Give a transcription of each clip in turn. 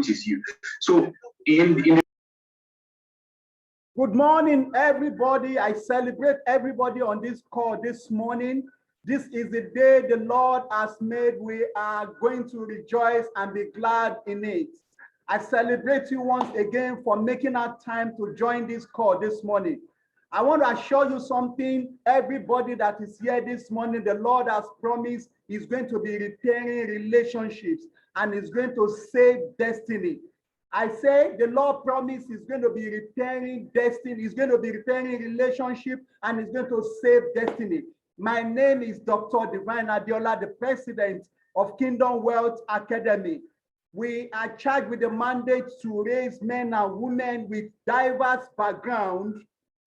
which is you. So in Good morning, everybody. I celebrate everybody on this call this morning. This is the day the Lord has made. We are going to rejoice and be glad in it. I celebrate you once again for making our time to join this call this morning. I want to assure you something. Everybody that is here this morning, the Lord has promised He's going to be repairing relationships and is going to save destiny. I say the Lord promised is going to be repairing destiny, is going to be repairing relationship, and is going to save destiny. My name is Dr. Divine Adiola, the president of Kingdom Wealth Academy. We are charged with the mandate to raise men and women with diverse backgrounds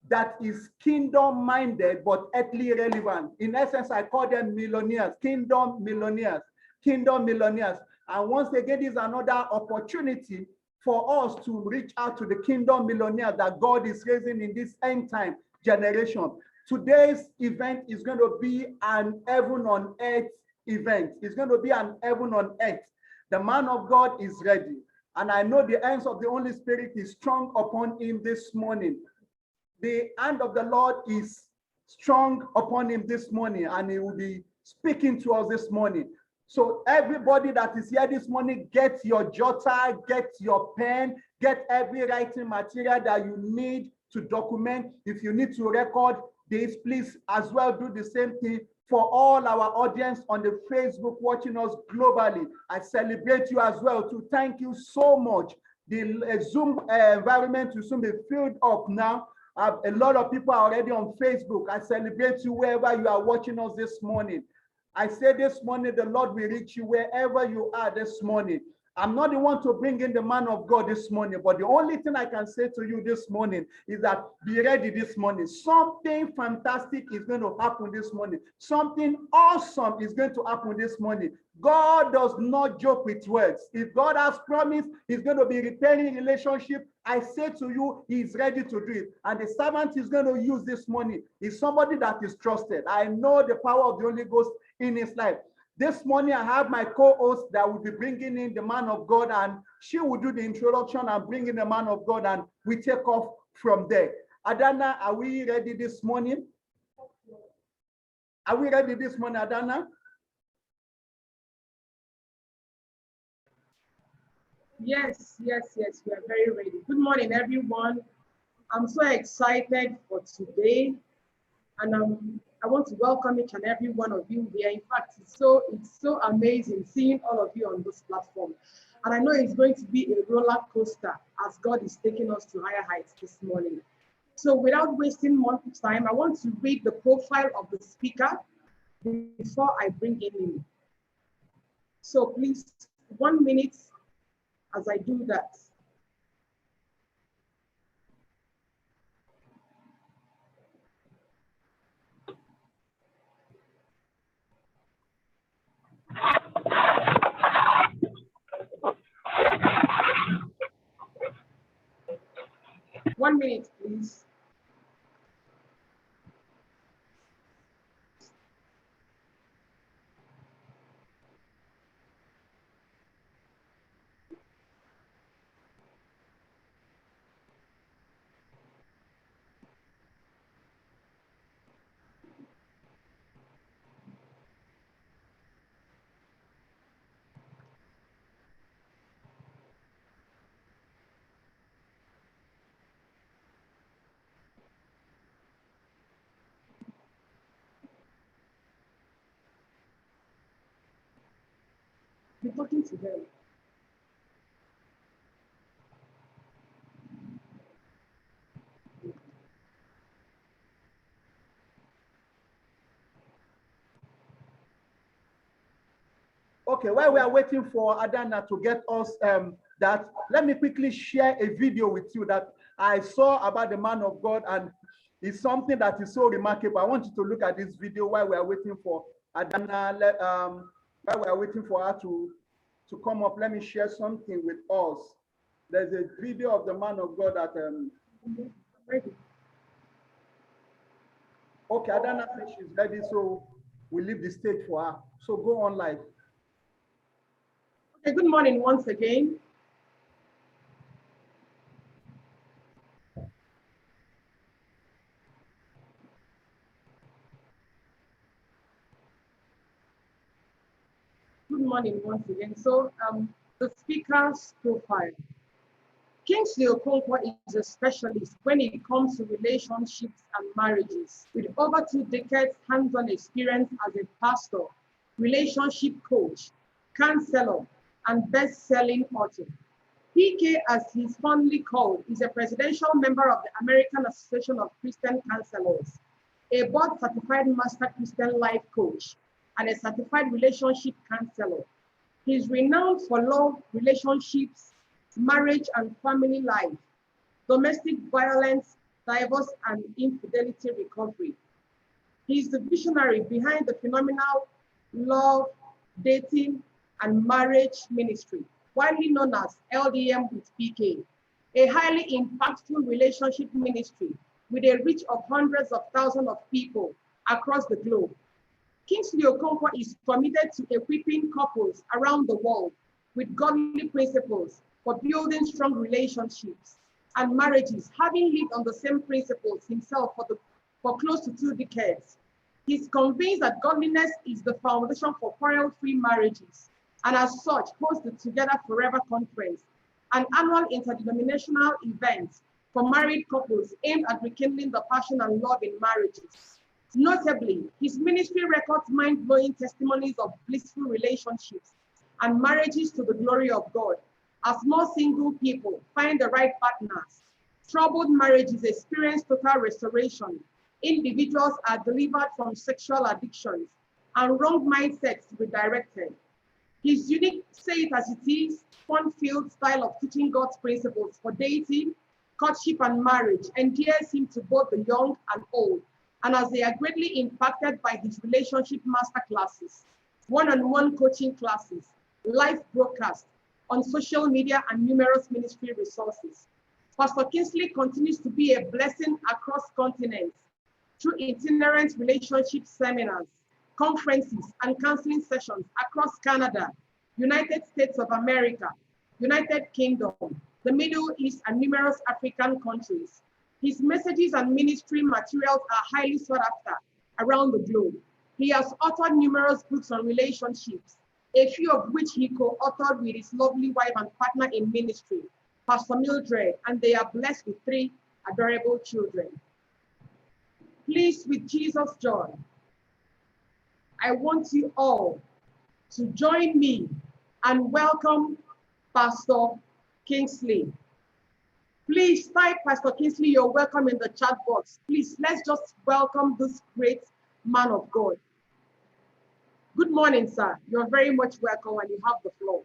that is kingdom minded but earthly relevant. In essence, I call them millionaires, kingdom millionaires, kingdom millionaires. And once again, this is another opportunity for us to reach out to the kingdom millionaires that God is raising in this end time generation. Today's event is going to be an heaven on earth event. It's going to be an heaven on earth. The man of God is ready. And I know the hands of the Holy Spirit is strong upon him this morning. The hand of the Lord is strong upon him this morning, and he will be speaking to us this morning. So everybody that is here this morning, get your jotter, get your pen, get every writing material that you need to document. If you need to record this, please as well do the same thing. For all our audience on the Facebook watching us globally, I celebrate you as well to thank you so much. The Zoom environment will soon be filled up now. A lot of people are already on Facebook. I celebrate you wherever you are watching us this morning. I say this morning, the Lord will reach you wherever you are this morning. I'm not the one to bring in the man of God this morning, but the only thing I can say to you this morning is that be ready this morning. Something fantastic is going to happen this morning. Something awesome is going to happen this morning. God does not joke with words. If God has promised He's going to be repairing relationship, I say to you, He's ready to do it. And the servant He's going to use this morning is somebody that is trusted. I know the power of the Holy Ghost in his life. This morning, I have my co-host that will be bringing in the man of God, and she will do the introduction and bring in the man of God, and we take off from there. Adana, are we ready this morning? Are we ready this morning, Adana? Yes, we are very ready. Good morning, everyone. I'm so excited for today, and I want to welcome each and every one of you here. In fact, it's so amazing seeing all of you on this platform. And I know it's going to be a roller coaster as God is taking us to higher heights this morning. So without wasting much time, I want to read the profile of the speaker before I bring him in. So please, 1 minute as I do that. One minute, please. Be talking to them. Okay, while we are waiting for Adana to get us that, let me quickly share a video with you that I saw about the man of God, and it's something that is so remarkable. I want you to look at this video while we are waiting for Adana, while we are waiting for her to come up. Let me share something with us. There's a video of the man of God that okay, Adana says she's ready, so we leave the stage for her. So go on live. Okay, good morning once again. Good morning once again. So, the speaker's profile. Kingsley Okonkwo is a specialist when it comes to relationships and marriages. With over 2 decades hands-on experience as a pastor, relationship coach, counselor, and best-selling author. PK, as he's fondly called, is a presidential member of the American Association of Christian Counselors, a board-certified master Christian life coach, and a certified relationship counselor. He is renowned for love, relationships, marriage and family life, domestic violence, divorce, and infidelity recovery. He is the visionary behind the phenomenal love, dating, and marriage ministry, widely known as LDM with PK, a highly impactful relationship ministry with a reach of hundreds of thousands of people across the globe. Kingsley Okonkwo is committed to equipping couples around the world with godly principles for building strong relationships and marriages, having lived on the same principles himself for close to 2 decades. He's convinced that godliness is the foundation for quarrel-free marriages, and as such, hosts the Together Forever Conference, an annual interdenominational event for married couples aimed at rekindling the passion and love in marriages. Notably, his ministry records mind-blowing testimonies of blissful relationships and marriages to the glory of God, as more single people find the right partners. Troubled marriages experience total restoration. Individuals are delivered from sexual addictions and wrong mindsets redirected. His unique say it as it is, fun-filled style of teaching God's principles for dating, courtship, and marriage endears him to both the young and old, and as they are greatly impacted by his relationship master classes, one-on-one coaching classes, live broadcasts on social media, and numerous ministry resources. Pastor Kingsley continues to be a blessing across continents through itinerant relationship seminars, conferences, and counseling sessions across Canada, United States of America, United Kingdom, the Middle East, and numerous African countries. His messages and ministry materials are highly sought after around the globe. He has authored numerous books on relationships, a few of which he co-authored with his lovely wife and partner in ministry, Pastor Mildred, and they are blessed with 3 adorable children. Please, with Jesus' joy, I want you all to join me and welcome Pastor Kingsley. Please type Pastor Kingsley, you're welcome in the chat box. Please, let's just welcome this great man of God. Good morning, sir. You're very much welcome and you have the floor.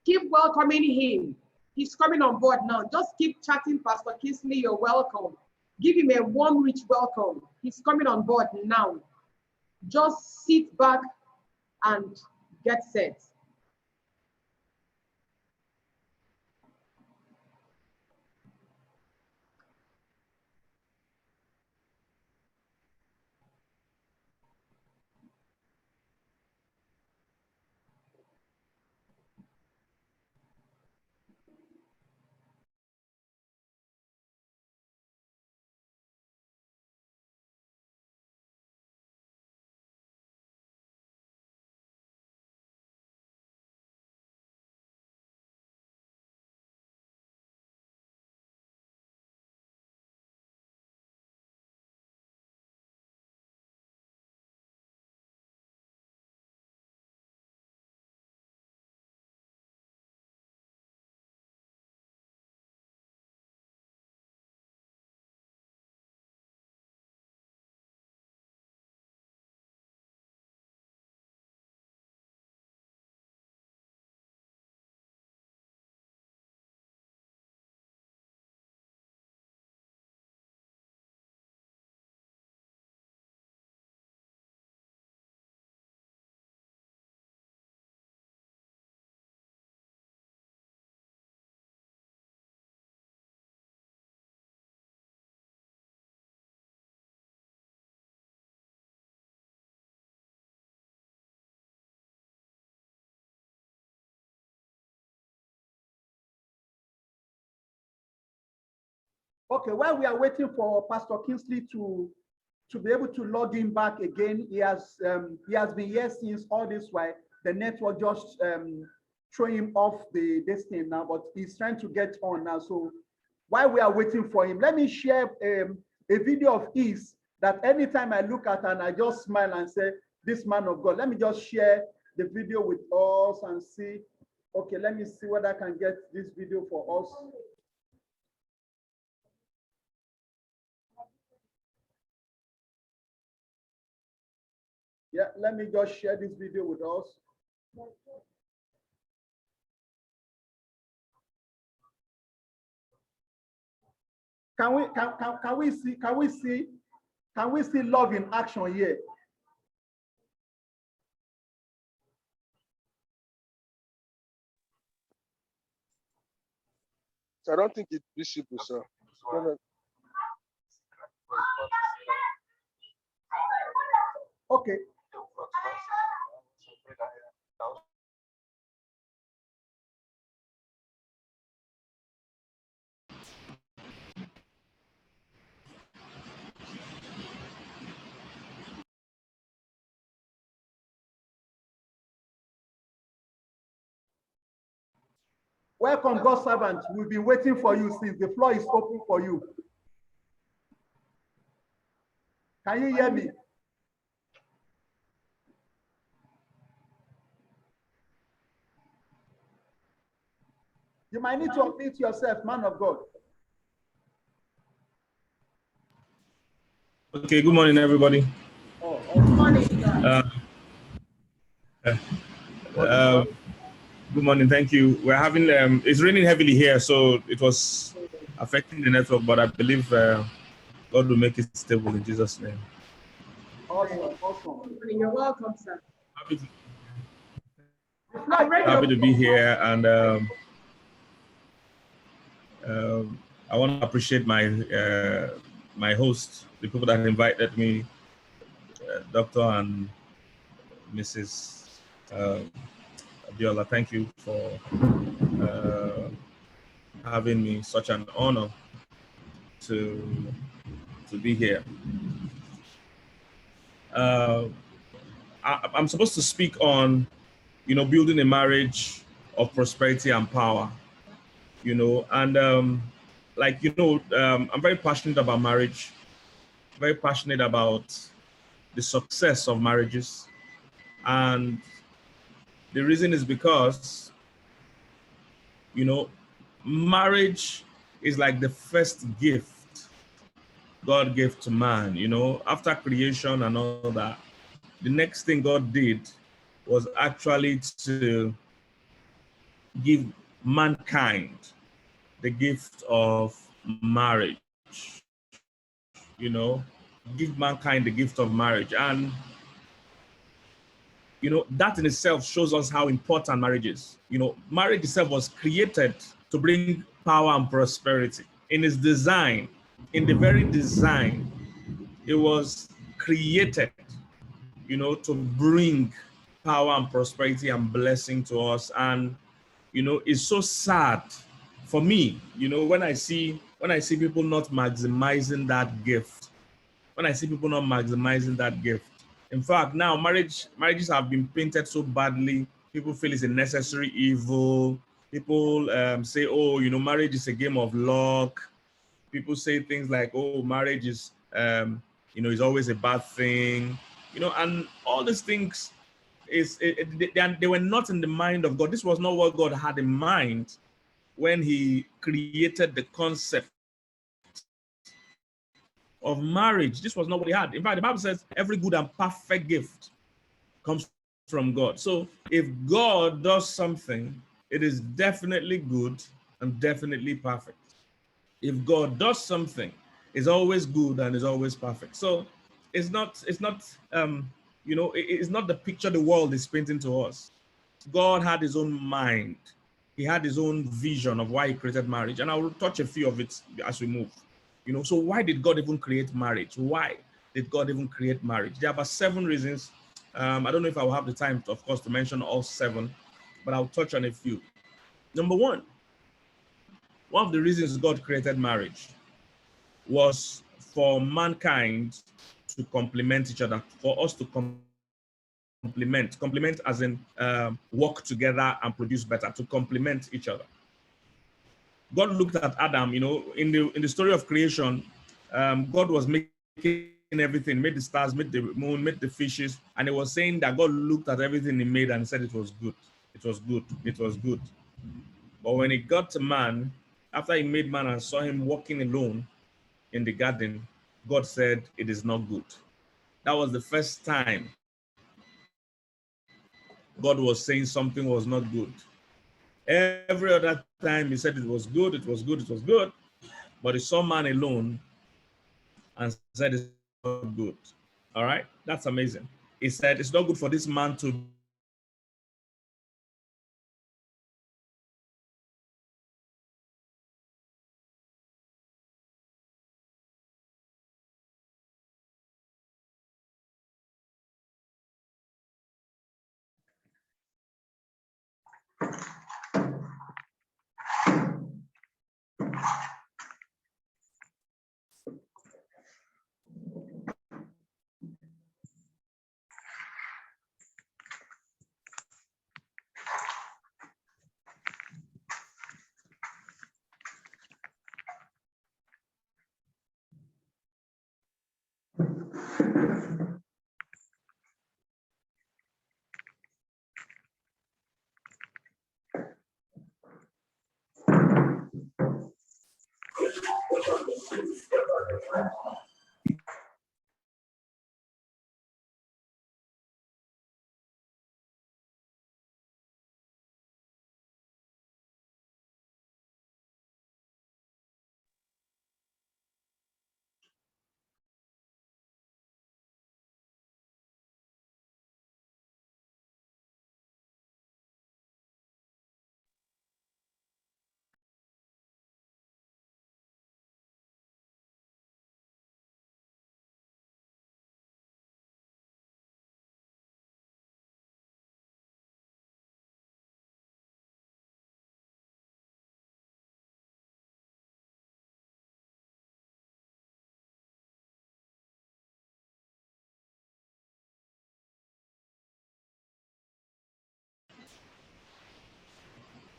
Keep welcoming him. He's coming on board now. Just keep chatting, Pastor Kingsley, you're welcome. Give him a warm, rich welcome. He's coming on board now. Just sit back and get set. Okay, while we are waiting for Pastor Kingsley to be able to log in back again, he has been here since all this while. The network just throw him off this thing now, but he's trying to get on now. So while we are waiting for him, let me share a video of his that anytime I look at and I just smile and say, this man of God. Let me just share the video with us and see. Okay, let me see whether I can get this video for us. Yeah, let me just share this video with us. Can we see love in action here? So I don't think it's visible, sir. Okay. Welcome, God's servant. We've been waiting for you since the floor is open for you. Can you hear me? You might need to unmute yourself, man of God. Okay, good morning, everybody. Oh, good morning. Good morning, thank you. We're having, it's raining heavily here, so it was affecting the network, but I believe God will make it stable in Jesus' name. Awesome, awesome. You're welcome, sir. Happy to be here, and I want to appreciate my my host, the people that invited me, Dr. and Mrs. Abiola. Thank you for having me. Such an honor to be here. I'm supposed to speak on, building a marriage of prosperity and power, and I'm very passionate about marriage, very passionate about the success of marriages. And the reason is because, marriage is like the first gift God gave to man, after creation and all that. The next thing God did was actually to give mankind the gift of marriage, give mankind the gift of marriage. And, that in itself shows us how important marriage is. Marriage itself was created to bring power and prosperity. In its design, in the very design, it was created, to bring power and prosperity and blessing to us. And, it's so sad for me, when I see people not maximizing that gift, when I see people not maximizing that gift. In fact, now marriages have been painted so badly. People feel it's a necessary evil. People say, oh, marriage is a game of luck. People say things like, oh, marriage is, is always a bad thing, and all these things they were not in the mind of God. This was not what God had in mind when he created the concept of marriage. This was not what he had. In fact, the Bible says every good and perfect gift comes from God. So if God does something, it is definitely good and definitely perfect. If God does something, it's always good and is always perfect. So it's not the picture the world is painting to us. God had his own mind. He had his own vision of why he created marriage. And I will touch a few of it as we move. So why did God even create marriage? Why did God even create marriage? There are about 7 reasons. I don't know if I will have the time, of course, to mention all 7, but I'll touch on a few. Number one of the reasons God created marriage was for mankind to complement each other, for us to complement as in work together and produce better, to complement each other. God looked at Adam, you know, in the story of creation, God was making everything, made the stars, made the moon, made the fishes, and it was saying that God looked at everything he made and said it was good. It was good. It was good. But when it got to man, after he made man and saw him walking alone in the garden, God said it is not good. That was the first time God was saying something was not good. Every other time he said it was good, it was good, it was good, but he saw man alone and said it's not good. All right, that's amazing. He said it's not good for this man to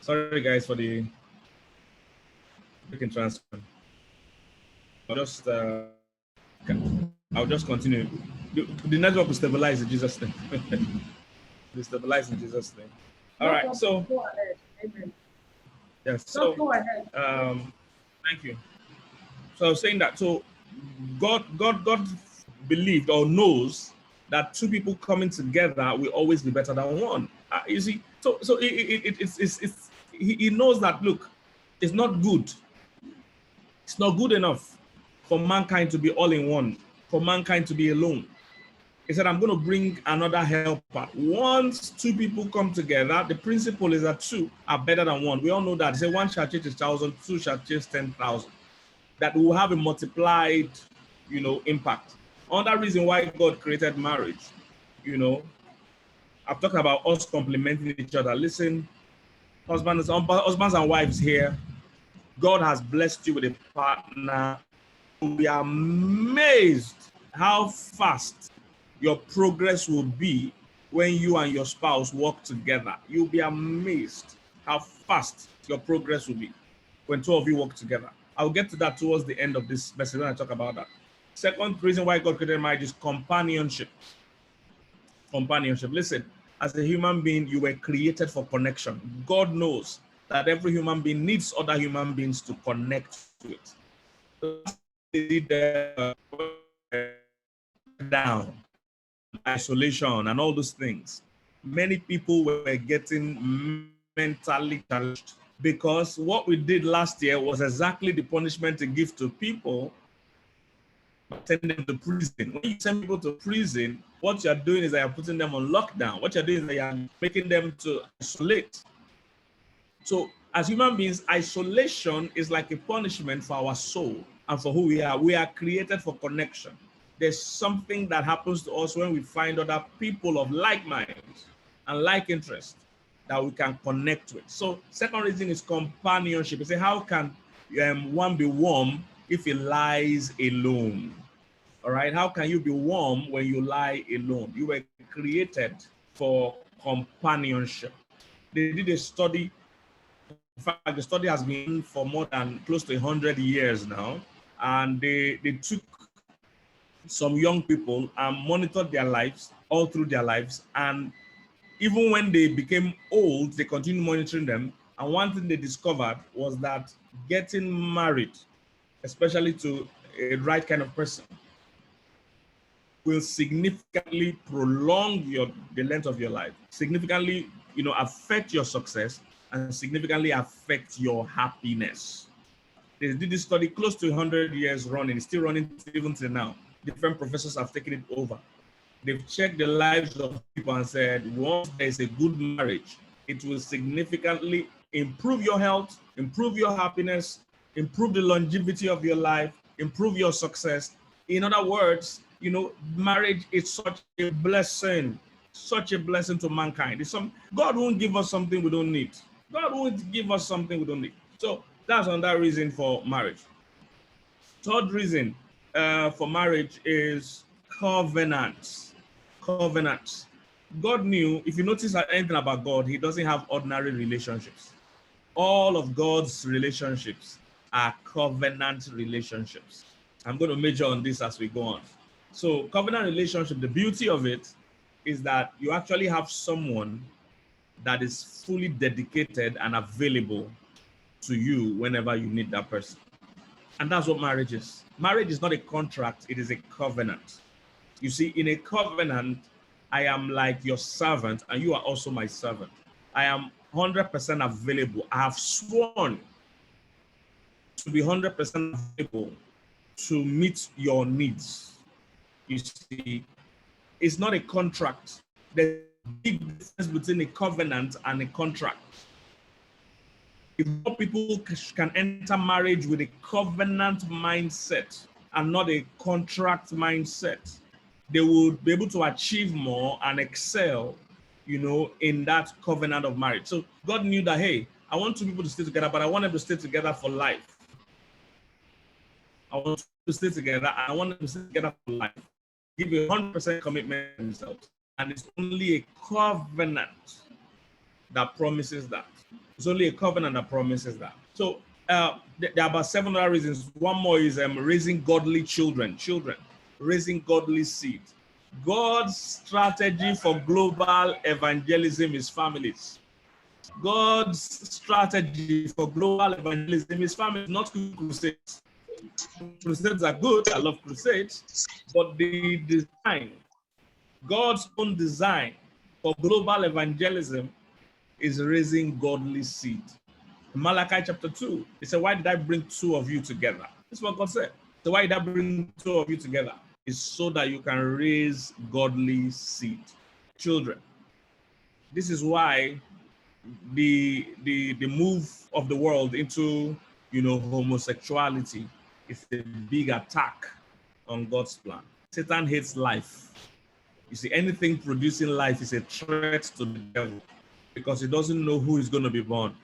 sorry guys for the freaking transfer. I'll just I'll just continue. The network will stabilize in Jesus' name. Will stabilize in Jesus' name. All No right. problem. So Go ahead. Amen. yes. Just So go ahead. thank you. So I was saying that God believed or knows that two people coming together will always be better than one. You see, so he knows that look, it's not good. It's not good enough for mankind to be all in one, for mankind to be alone. He said, I'm going to bring another helper. Once two people come together, the principle is that two are better than one. We all know that. He said, one shall chase 1,000, two shall chase 10,000. That will have a multiplied, impact. Another reason why God created marriage, I've talked about us complementing each other. Listen, husbands and wives here, God has blessed you with a partner. You'll be amazed how fast your progress will be when you and your spouse work together. You'll be amazed how fast your progress will be when two of you work together. I'll get to that towards the end of this message when I talk about that. Second reason why God created marriage is companionship. Companionship. Listen, as a human being, you were created for connection. God knows that every human being needs other human beings to connect to it. Down, isolation, and all those things. Many people were getting mentally challenged because what we did last year was exactly the punishment to give to people, send them to prison. When you send people to prison, what you're doing is that you're putting them on lockdown. What you're doing is that you're making them to isolate. So as human beings, isolation is like a punishment for our soul and for who we are. We are created for connection. There's something that happens to us when we find other people of like minds and like interest that we can connect with. So second reason is companionship. You say, how can one be warm if he lies alone? All right. How can you be warm when you lie alone? You were created for companionship. They did a study. In fact, the study has been for more than close to 100 years now. And they took some young people and monitored their lives all through their lives. And even when they became old, they continued monitoring them. And one thing they discovered was that getting married, especially to a right kind of person, will significantly prolong the length of your life, significantly, affect your success, and significantly affect your happiness. They did this study close to 100 years running, it's still running even till now. Different professors have taken it over. They've checked the lives of people and said, once there's a good marriage, it will significantly improve your health, improve your happiness, improve the longevity of your life, improve your success. In other words, marriage is such a blessing to mankind. God won't give us something we don't need. God won't give us something we don't need. So that's another reason for marriage. Third reason for marriage is covenants. Covenants. God knew, if you notice anything about God, he doesn't have ordinary relationships. All of God's relationships are covenant relationships. I'm going to major on this as we go on. So covenant relationship, the beauty of it is that you actually have someone that is fully dedicated and available to you whenever you need that person. And that's what marriage is. Marriage is not a contract, it is a covenant. You see, in a covenant, I am like your servant and you are also my servant. I am 100% available. I have sworn to be 100% available to meet your needs. You see, it's not a contract. There's a big difference between a covenant and a contract. If more people can enter marriage with a covenant mindset and not a contract mindset, they will be able to achieve more and excel, in that covenant of marriage. So God knew that, hey, I want two people to stay together, but I want them to stay together for life. I want them to stay together, and I want them to stay together for life. Give you 100% commitment to themselves. And it's only a covenant that promises that. It's only a covenant that promises that. So there are about 7 other reasons. One more is raising godly children, raising godly seed. God's strategy for global evangelism is families. God's strategy for global evangelism is families, not crusades. Crusades are good. I love crusades. But the design, God's own design for global evangelism is raising godly seed. In Malachi chapter 2, he said, why did I bring two of you together? That's what God said. So why did I bring two of you together? It's so that you can raise godly seed. Children. This is why the move of the world into homosexuality is a big attack on God's plan. Satan hates life. You see, anything producing life is a threat to the devil because he doesn't know who is going to be born.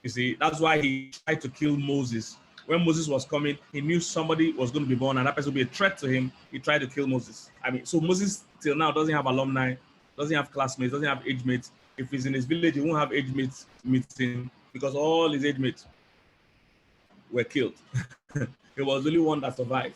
You see, that's why he tried to kill Moses. When Moses was coming, he knew somebody was going to be born and that person would be a threat to him. He tried to kill Moses. So Moses till now doesn't have alumni, doesn't have classmates, doesn't have age mates. If he's in his village, he won't have age mates meeting because all his age mates were killed. There was only one that survived.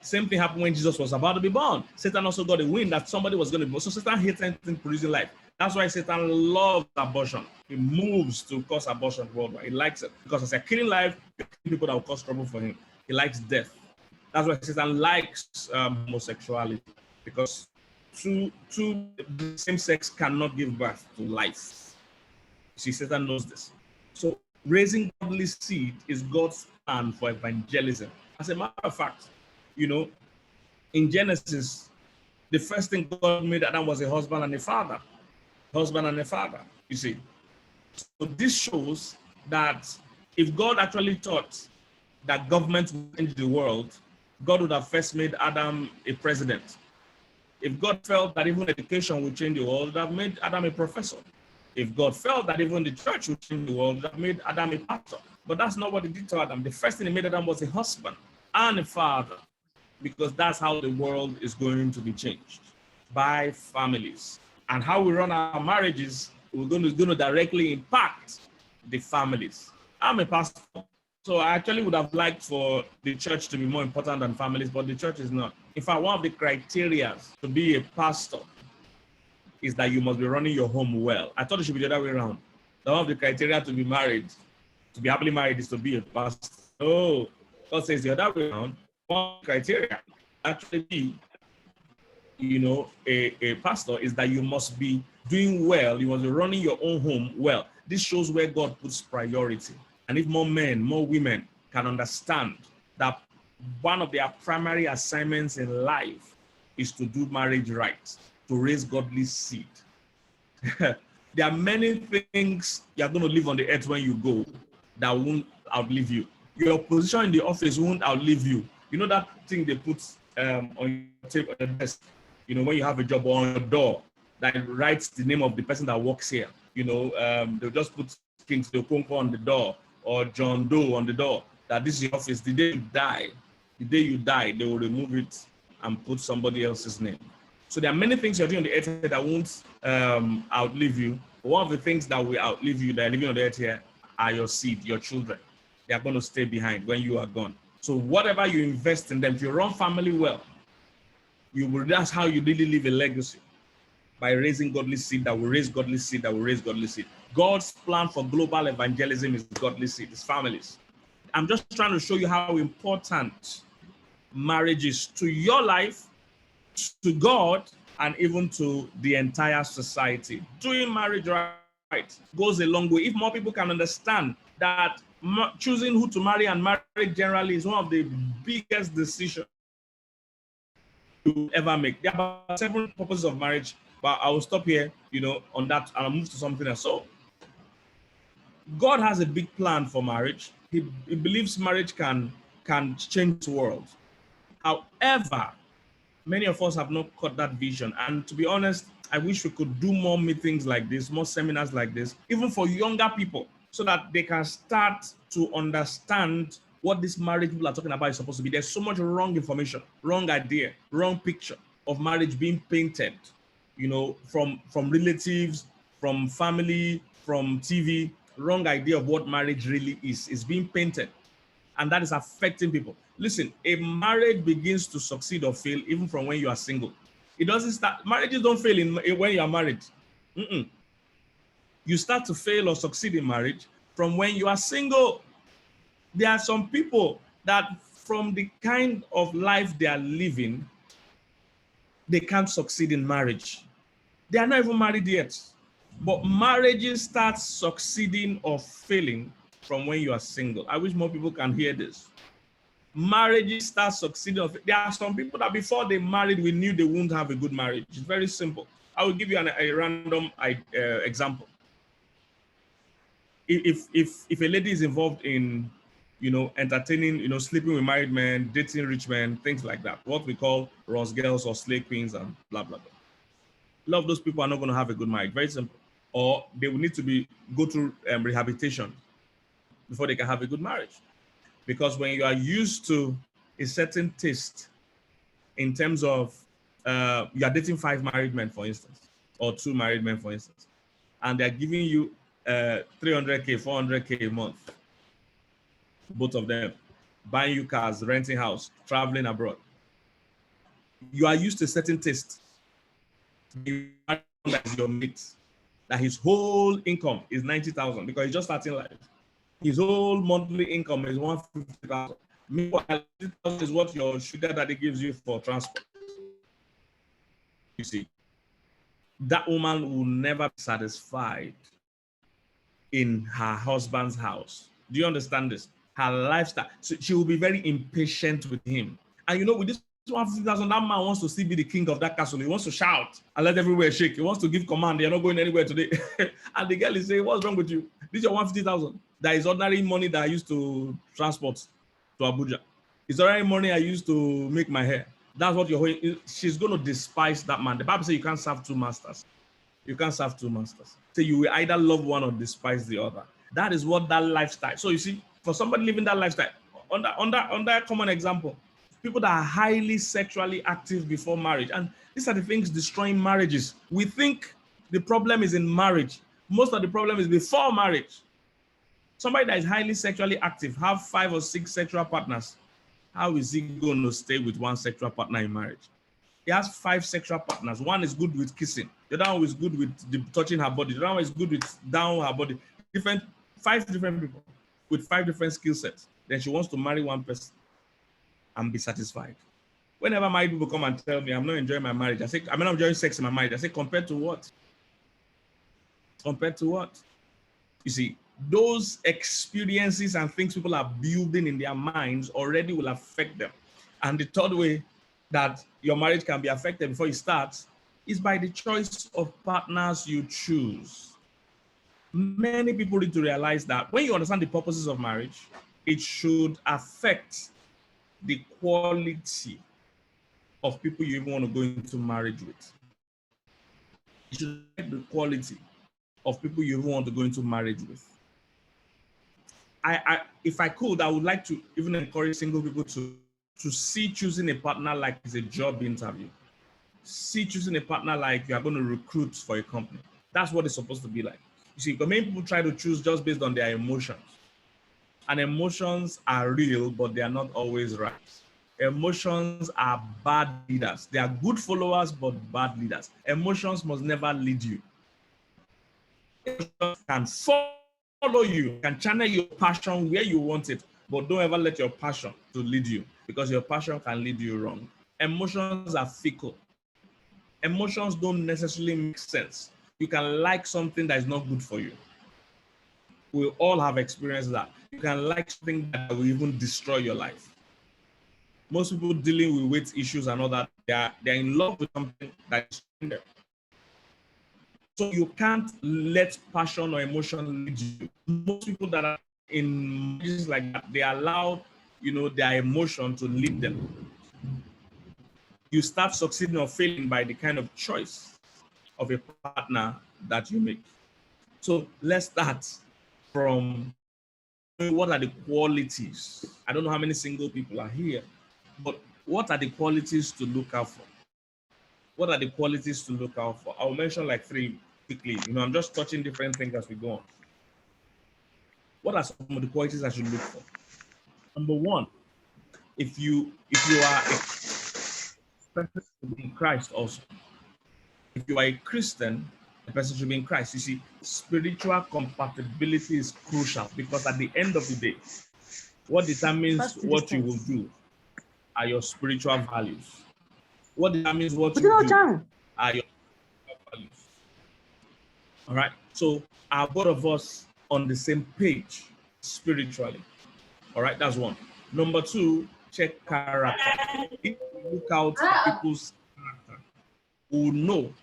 Same thing happened when Jesus was about to be born. Satan also got a wind that somebody was going to be born. So Satan hates anything producing life. That's why Satan loves abortion. He moves to cause abortion worldwide. He likes it because as a killing life, people that will cause trouble for him. He likes death. That's why Satan likes homosexuality because two the same sex cannot give birth to life. See, Satan knows this. So raising godly seed is God's plan for evangelism. As a matter of fact, in Genesis, the first thing God made Adam was a husband and a father. Husband and a father, you see. So this shows that if God actually thought that government would change the world, God would have first made Adam a president. If God felt that even education would change the world, he would have made Adam a professor. If God felt that even the church would change the world, he would have made Adam a pastor. But that's not what he did to Adam. The first thing he made Adam was a husband and a father, because that's how the world is going to be changed, by families. And how we run our marriages, we're going to directly impact the families. I'm a pastor, so I actually would have liked for the church to be more important than families, but the church is not. In fact, one of the criteria to be a pastor is that you must be running your home well. I thought it should be the other way around. One of the criteria to be married, to be happily married, is to be a pastor. Oh, God says the other way around. One criteria actually be, a pastor is that you must be doing well. You must be running your own home well. This shows where God puts priority. And if more men, more women can understand that one of their primary assignments in life is to do marriage right, to raise godly seed. There are many things you're going to live on the earth when you go that won't outlive you. Your position in the office won't outlive you. You know that thing they put on your desk, when you have a job, or on your door, that writes the name of the person that works here. They'll just put KINGSLEY on the door, or John Doe on the door, that this is your office. The day you die, they will remove it and put somebody else's name. So there are many things you're doing on the earth that won't outlive you. But one of the things that will outlive you, that are living on the earth here, are your seed, your children. They are going to stay behind when you are gone. So whatever you invest in them, if you run family well, that's how you really leave a legacy, by raising godly seed that will raise godly seed that will raise godly seed. God's plan for global evangelism is godly seed, it's families. I'm just trying to show you how important marriage is to your life, to God, and even to the entire society. Doing marriage right goes a long way. If more people can understand that choosing who to marry and marriage generally is one of the biggest decisions you ever make. There are about 7 purposes of marriage, but I will stop here, on that, and I'll move to something else. So, God has a big plan for marriage. He believes marriage can change the world. However, many of us have not caught that vision. And to be honest, I wish we could do more meetings like this, more seminars like this, even for younger people, so that they can start to understand what this marriage people are talking about is supposed to be. There's so much wrong information, wrong idea, wrong picture of marriage being painted, from relatives, from family, from TV. Wrong idea of what marriage really is being painted, and that is affecting people. Listen, a marriage begins to succeed or fail even from when you are single. It doesn't start. Marriages don't fail when you are married. You start to fail or succeed in marriage from when you are single. There are some people that, from the kind of life they are living, they can't succeed in marriage. They are not even married yet. But marriages start succeeding or failing from when you are single. I wish more people can hear this. Marriages start succeeding. There are some people that before they married, we knew they wouldn't have a good marriage. It's very simple. I will give you a random example. If a lady is involved in, entertaining, sleeping with married men, dating rich men, things like that, what we call Ross girls or slay queens and blah, blah, blah. A lot of those people are not going to have a good marriage. Very simple. Or they will need to go through rehabilitation before they can have a good marriage. Because when you are used to a certain taste in terms of, you are dating 5 married men, for instance, or 2 married men, for instance, and they're giving you 300K, 400K a month, both of them, buying you cars, renting house, traveling abroad. You are used to a certain taste. That is your mate, that his whole income is 90,000 because he's just starting life. His whole monthly income is 150,000. Meanwhile, 50,000 is what your sugar daddy gives you for transport. You see, that woman will never be satisfied in her husband's house. Do you understand this? Her lifestyle. So she will be very impatient with him. And with this 150,000, that man wants to still be the king of that castle. He wants to shout and let everywhere shake. He wants to give command. You're not going anywhere today. And the girl is saying, what's wrong with you? This is your 150,000. That is ordinary money that I used to transport to Abuja. It's ordinary money I used to make my hair. That's what she's going to despise that man. The Bible says you can't serve 2 masters. You can't serve 2 masters. So you will either love one or despise the other. That is what that lifestyle. So you see, for somebody living that lifestyle, under a common example, people that are highly sexually active before marriage. And these are the things destroying marriages. We think the problem is in marriage. Most of the problem is before marriage. Somebody that is highly sexually active, have 5 or 6 sexual partners. How is he going to stay with one sexual partner in marriage? He has 5 sexual partners. One is good with kissing. The other one is good with touching her body. The other one is good with down her body. 5 different people with 5 different skill sets. Then she wants to marry one person and be satisfied. Whenever married people come and tell me, I'm not enjoying my marriage, I say, I'm not enjoying sex in my marriage. I say, compared to what? Compared to what? You see, those experiences and things people are building in their minds already will affect them. And the third way that your marriage can be affected before it starts is by the choice of partners you choose. Many people need to realize that when you understand the purposes of marriage, it should affect the quality of people you even want to go into marriage with. It should affect the quality of people you even want to go into marriage with. If I could, I would like to even encourage single people to see choosing a partner like it's a job interview. See choosing a partner like you are going to recruit for a company. That's what it's supposed to be like. You see, because many people try to choose just based on their emotions. And emotions are real, but they are not always right. Emotions are bad leaders. They are good followers, but bad leaders. Emotions must never lead you. Emotions can follow you, can channel your passion where you want it, but don't ever let your passion to lead you, because your passion can lead you wrong. Emotions are fickle. Emotions don't necessarily make sense. You can like something that is not good for you. We all have experienced that. You can like something that will even destroy your life. Most people dealing with weight issues and all that, they're in love with something that is them. So you can't let passion or emotion lead you. Most people that are in marriages like that, they allow, their emotion to lead them. You start succeeding or failing by the kind of choice of a partner that you make. So let's start from what are the qualities. I don't know how many single people are here, but what are the qualities to look out for? What are the qualities to look out for? I'll mention like 3 quickly. I'm just touching different things as we go on. What are some of the qualities I should look for? Number 1, if you are a person in Christ also. If you are a Christian, a person should be in Christ. You see, spiritual compatibility is crucial, because at the end of the day, what determines what you will do are your spiritual values. What determines what you do are your spiritual values. All right. So are both of us on the same page spiritually? All right. That's 1. Number 2, check character. If you look out for people's character, who know,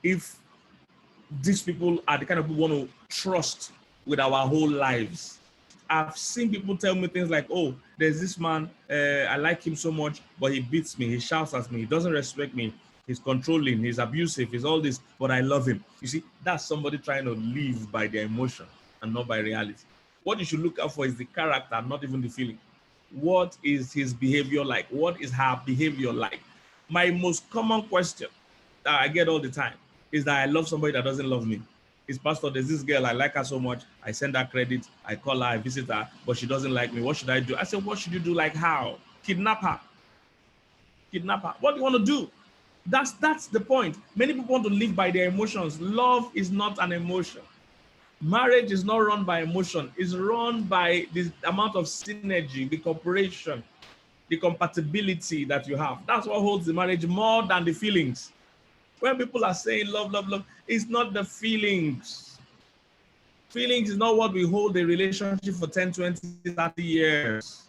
if these people are the kind of people we want to trust with our whole lives. I've seen people tell me things like, oh, there's this man, I like him so much, but he beats me, he shouts at me, he doesn't respect me, he's controlling, he's abusive, he's all this, but I love him. You see, that's somebody trying to live by their emotion and not by reality. What you should look out for is the character, not even the feeling. What is his behavior like? What is her behavior like? My most common question that I get all the time is that I love somebody that doesn't love me. It's, Pastor, there's this girl, I like her so much. I send her credit, I call her, I visit her, but she doesn't like me. What should I do? I said, what should you do? Like how? Kidnap her. Kidnap her. What do you want to do? That's the point. Many people want to live by their emotions. Love is not an emotion. Marriage is not run by emotion. It's run by the amount of synergy, the cooperation, the compatibility that you have. That's what holds the marriage more than the feelings. When people are saying love, love, love, it's not the feelings. Feelings is not what we hold a relationship for 10, 20, 30 years.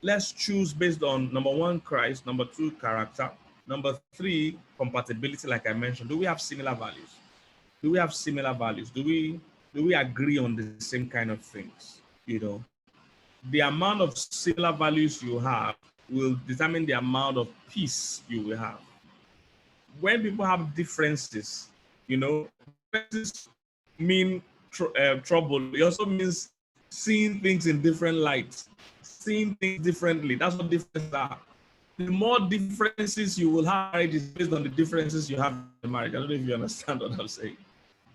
Let's choose based on, number 1, Christ, number 2, character, number 3, compatibility, like I mentioned. Do we have similar values? Do we have similar values? Do we agree on the same kind of things? The amount of similar values you have will determine the amount of peace you will have. When people have differences, differences mean trouble. It also means seeing things in different lights, seeing things differently. That's what differences are. The more differences you will have in marriage is based on the differences you have in marriage. I don't know if you understand what I'm saying.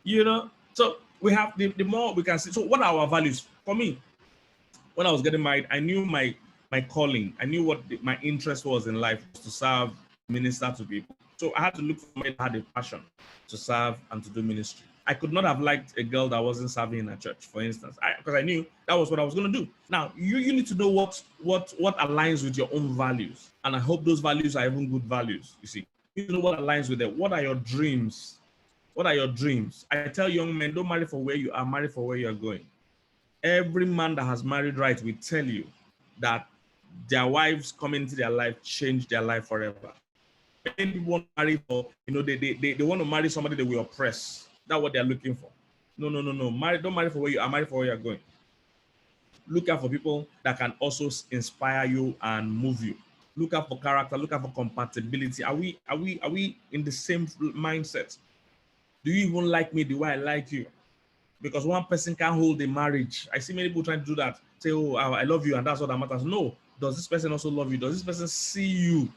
You know, so we have the more we can see. So what are our values? For me, when I was getting married, I knew my calling. I knew what my interest was in life, was to serve, minister to people. So I had to look for somebody that had a passion to serve and to do ministry. I could not have liked a girl that wasn't serving in a church, for instance, because I knew that was what I was going to do. Now, you need to know what aligns with your own values, and I hope those values are even good values. You see, you need to know what aligns with them. What are your dreams? What are your dreams? I tell young men, don't marry for where you are, marry for where you are going. Every man that has married right will tell you that their wives coming into their life change their life forever. Many people want to marry for, they want to marry somebody they will oppress. That's what they're looking for. No. Don't marry for where you are, marry for where you're going. Look out for people that can also inspire you and move you. Look out for character, look out for compatibility. Are we in the same mindset? Do you even like me the way I like you? Because one person can't hold a marriage. I see many people trying to do that. Say, oh, I love you, and that's what that matters. No. Does this person also love you? Does this person see you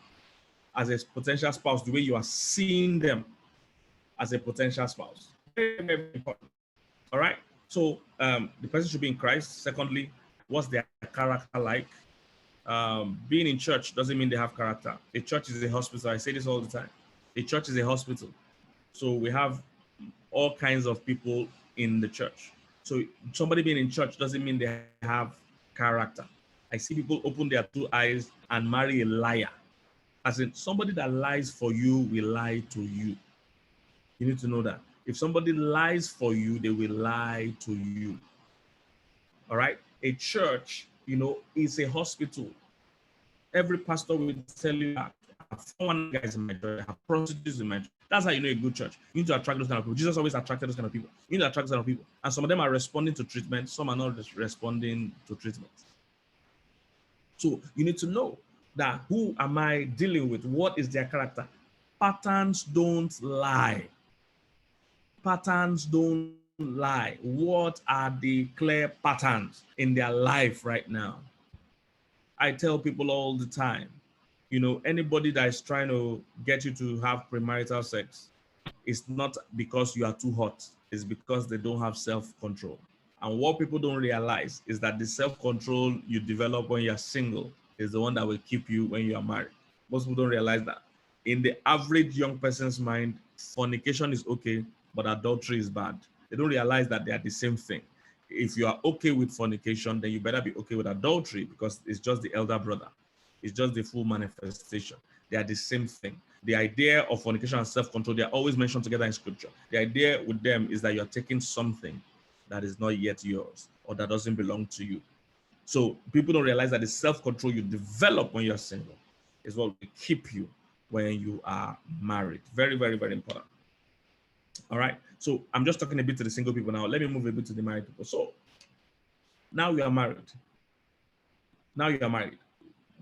as a potential spouse the way you are seeing them as a potential spouse? Very, very important. All right. So the person should be in Christ. Secondly, what's their character like? Being in church doesn't mean they have character. A church is a hospital. I say this all the time. A church is a hospital. So we have all kinds of people in the church. So somebody being in church doesn't mean they have character. I see people open their two eyes and marry a liar. As in, somebody that lies for you will lie to you. You need to know that. If somebody lies for you, they will lie to you. All right? A church, is a hospital. Every pastor will tell you that I have 419 guys in my church, I have prostitutes in my church. That's how you know a good church. You need to attract those kind of people. Jesus always attracted those kind of people. You need to attract those kind of people. And some of them are responding to treatment, some are not responding to treatment. So you need to know that who am I dealing with? What is their character? Patterns don't lie. Patterns don't lie. What are the clear patterns in their life right now? I tell people all the time, anybody that is trying to get you to have premarital sex, it's not because you are too hot. It's because they don't have self-control. And what people don't realize is that the self-control you develop when you're single is the one that will keep you when you are married. Most people don't realize that. In the average young person's mind, fornication is okay, but adultery is bad. They don't realize that they are the same thing. If you are okay with fornication, then you better be okay with adultery, because it's just the elder brother. It's just the full manifestation. They are the same thing. The idea of fornication and self-control, they are always mentioned together in scripture. The idea with them is that you're taking something that is not yet yours or that doesn't belong to you. So people don't realize that the self-control you develop when you're single is what will keep you when you are married. Very, very, very important. All right. So I'm just talking a bit to the single people now. Let me move a bit to the married people. So now you are married. Now you are married.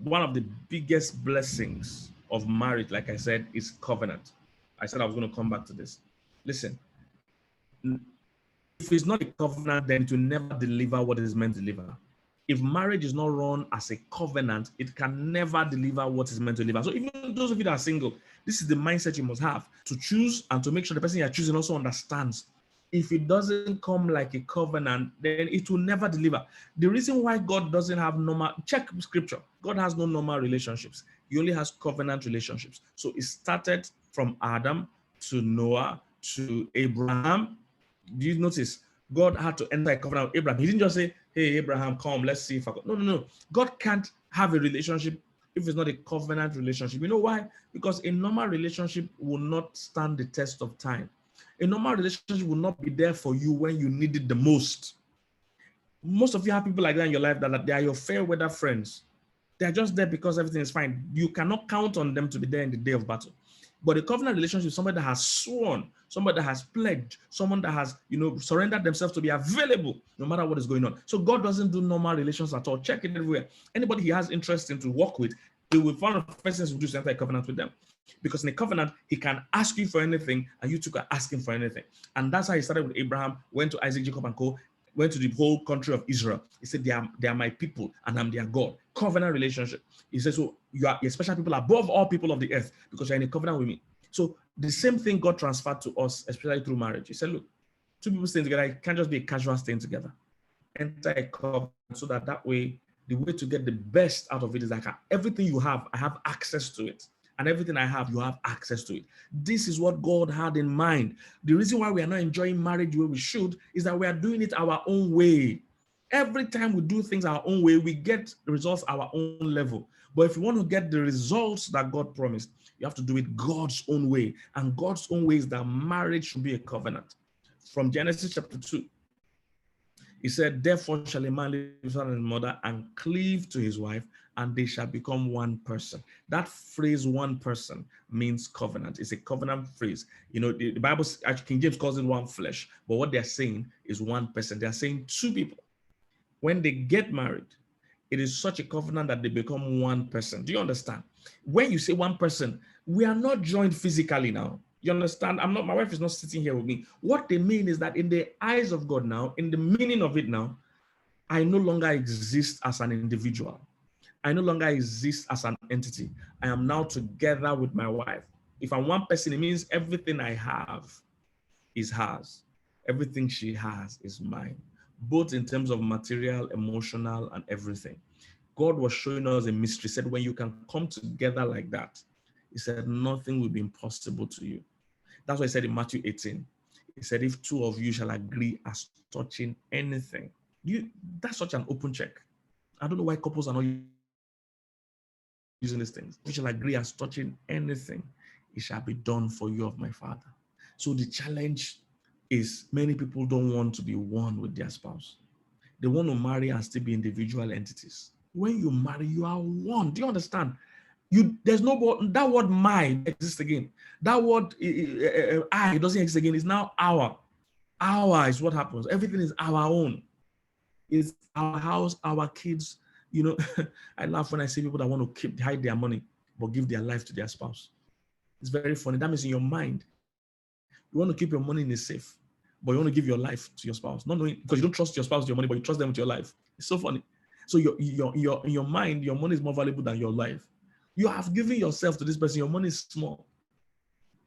One of the biggest blessings of marriage, like I said, is covenant. I said I was going to come back to this. Listen, if it's not a covenant, then it will never deliver what it is meant to deliver. If marriage is not run as a covenant, it can never deliver what is meant to deliver. So even those of you that are single, this is the mindset you must have, to choose and to make sure the person you're choosing also understands. If it doesn't come like a covenant, then it will never deliver. The reason why God doesn't have normal, check scripture, God has no normal relationships. He only has covenant relationships. So it started from Adam to Noah to Abraham. Do you notice? God had to enter a covenant with Abraham. He didn't just say, hey, Abraham, come, let's see if I can. No. God can't have a relationship if it's not a covenant relationship. You know why? Because a normal relationship will not stand the test of time. A normal relationship will not be there for you when you need it the most. Most of you have people like that in your life that they are your fair weather friends. They're just there because everything is fine. You cannot count on them to be there in the day of battle. But a covenant relationship is somebody that has sworn, somebody that has pledged, someone that has, surrendered themselves to be available no matter what is going on. So God doesn't do normal relations at all. Check it everywhere. Anybody he has interest in to work with, he will find a person who do enter a covenant with them. Because in a covenant, he can ask you for anything and you too can ask him for anything. And that's how he started with Abraham, went to Isaac, Jacob, and Co. went to the whole country of Israel. He said, they are my people and I'm their God. Covenant relationship. He said, so you are a special people above all people of the earth because you're in a covenant with me. So the same thing God transferred to us, especially through marriage. He said, look, two people staying together, it can't just be a casual staying together. Enter a covenant so that way, the way to get the best out of it is like everything you have, I have access to it. And everything I have, you have access to it. This is what God had in mind. The reason why we are not enjoying marriage the way we should is that we are doing it our own way. Every time we do things our own way, we get results our own level. But if you want to get the results that God promised, you have to do it God's own way. And God's own way is that marriage should be a covenant. From Genesis chapter 2, he said, therefore shall a man leave his father and mother and cleave to his wife, and they shall become one person. That phrase, one person, means covenant. It's a covenant phrase. You know, the Bible, actually, King James calls it one flesh, but what they're saying is one person. They're saying two people. When they get married, it is such a covenant that they become one person. Do you understand? When you say one person, we are not joined physically now. You understand? My wife is not sitting here with me. What they mean is that in the eyes of God now, in the meaning of it now, I no longer exist as an individual. I no longer exist as an entity. I am now together with my wife. If I'm one person, it means everything I have is hers. Everything she has is mine, both in terms of material, emotional, and everything. God was showing us a mystery. He said, when you can come together like that, he said, nothing will be impossible to you. That's what he said in Matthew 18. He said, if two of you shall agree as touching anything, that's such an open check. I don't know why couples are not using these things. If you shall agree as touching anything, it shall be done for you of my Father. So the challenge is many people don't want to be one with their spouse. They want to marry and still be individual entities. When you marry, you are one. Do you understand? There's no that word my exists again. That word I doesn't exist again. It's now our. Our is what happens. Everything is our own. It's our house, our kids. You know, I laugh when I see people that want to hide their money but give their life to their spouse. It's very funny. That means in your mind, you want to keep your money in a safe, but you want to give your life to your spouse. Not knowing because you don't trust your spouse with your money, but you trust them with your life. It's so funny. So in your mind, your money is more valuable than your life. You have given yourself to this person. Your money is small.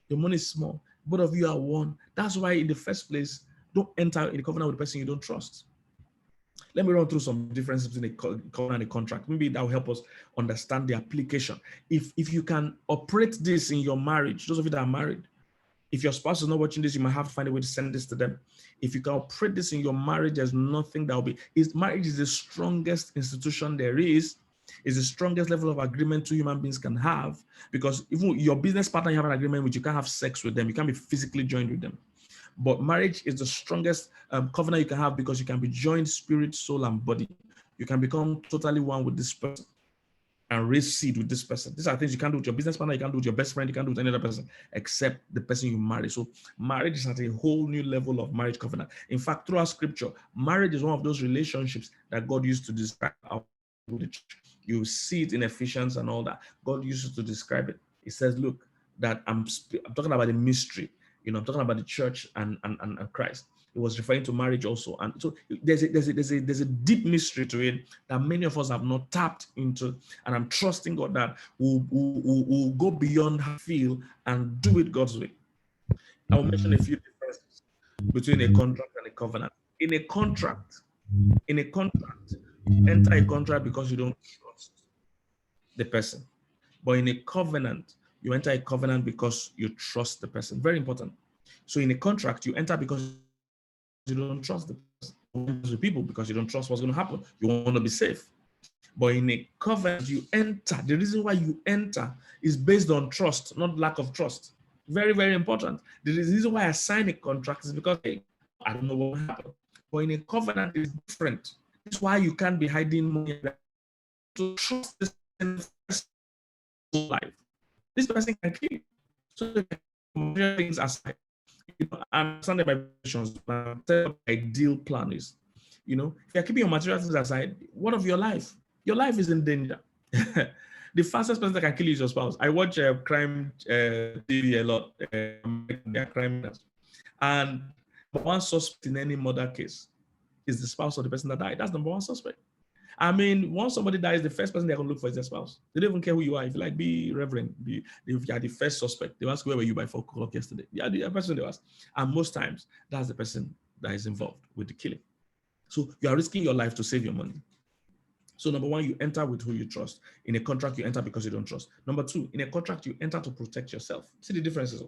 Your money is small. Both of you are one. That's why in the first place, don't enter in a covenant with a person you don't trust. Let me run through some differences between a covenant and a contract. Maybe that will help us understand the application. If you can operate this in your marriage, those of you that are married, if your spouse is not watching this, you might have to find a way to send this to them. If you can operate this in your marriage, there's nothing that will be. Marriage is the strongest institution there is the strongest level of agreement two human beings can have, because even your business partner you have an agreement with, you can't have sex with them. You can't be physically joined with them. But marriage is the strongest covenant you can have because you can be joined spirit, soul, and body. You can become totally one with this person and raise seed with this person. These are things you can't do with your business partner, you can't do with your best friend, you can't do with any other person except the person you marry. So marriage is at a whole new level of marriage covenant. In fact, throughout scripture, marriage is one of those relationships that God used to describe our church. You see it in Ephesians and all that. God used to describe it. He says, look, that I'm talking about a mystery. You know, I'm talking about the church and Christ. It was referring to marriage also. And so there's a deep mystery to it that many of us have not tapped into. And I'm trusting God that we'll go beyond how we feel and do it God's way. I will mention a few differences between a contract and a covenant. In a contract, you enter a contract because you don't trust the person. But in a covenant, you enter a covenant because you trust the person. Very important. So in a contract, you enter because you don't trust the person. You want to people because you don't trust what's going to happen. You want to be safe. But in a covenant, you enter. The reason why you enter is based on trust, not lack of trust. Very, very important. The reason why I sign a contract is because I don't know what will happen. But in a covenant, it's different. That's why you can't be hiding money. To trust this life. This person can kill you. So things aside, I understand my visions, but the ideal plan is, if you're keeping your material things aside, what of your life? Your life is in danger. The fastest person that can kill you is your spouse. I watch crime TV a lot. They are criminals. And one suspect in any murder case is the spouse of the person that died. That's number one suspect. I mean, once somebody dies, the first person they're going to look for is their spouse. They don't even care who you are. If you like, be reverend, if you are the first suspect, they ask, where were you by 4 o'clock yesterday? Yeah, the person they ask. And most times, that's the person that is involved with the killing. So you are risking your life to save your money. So number one, you enter with who you trust. In a contract, you enter because you don't trust. Number two, in a contract, you enter to protect yourself. See the differences?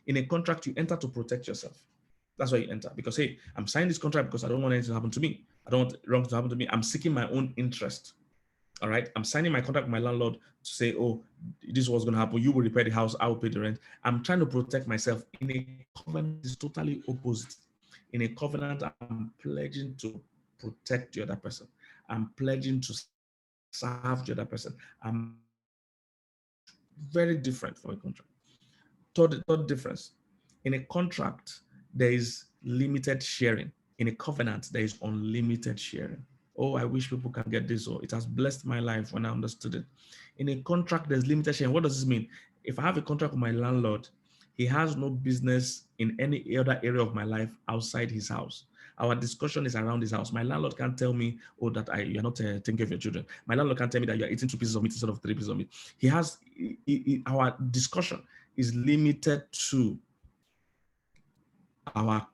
In a contract, you enter to protect yourself. That's why you enter. Because, hey, I'm signing this contract because I don't want anything to happen to me. I don't want wrong to happen to me. I'm seeking my own interest. All right. I'm signing my contract with my landlord to say, oh, this is what's going to happen. You will repair the house. I will pay the rent. I'm trying to protect myself. In a covenant, it's totally opposite. In a covenant, I'm pledging to protect the other person. I'm pledging to serve the other person. I'm very different from a contract. Third difference. In a contract, there is limited sharing. In a covenant, there is unlimited sharing. Oh, I wish people can get this. It has blessed my life when I understood it. In a contract, there's limited sharing. What does this mean? If I have a contract with my landlord, he has no business in any other area of my life outside his house. Our discussion is around his house. My landlord can't tell me, oh, that you're not taking care of your children. My landlord can't tell me that you're eating 2 pieces of meat instead of 3 pieces of meat. Our discussion is limited to our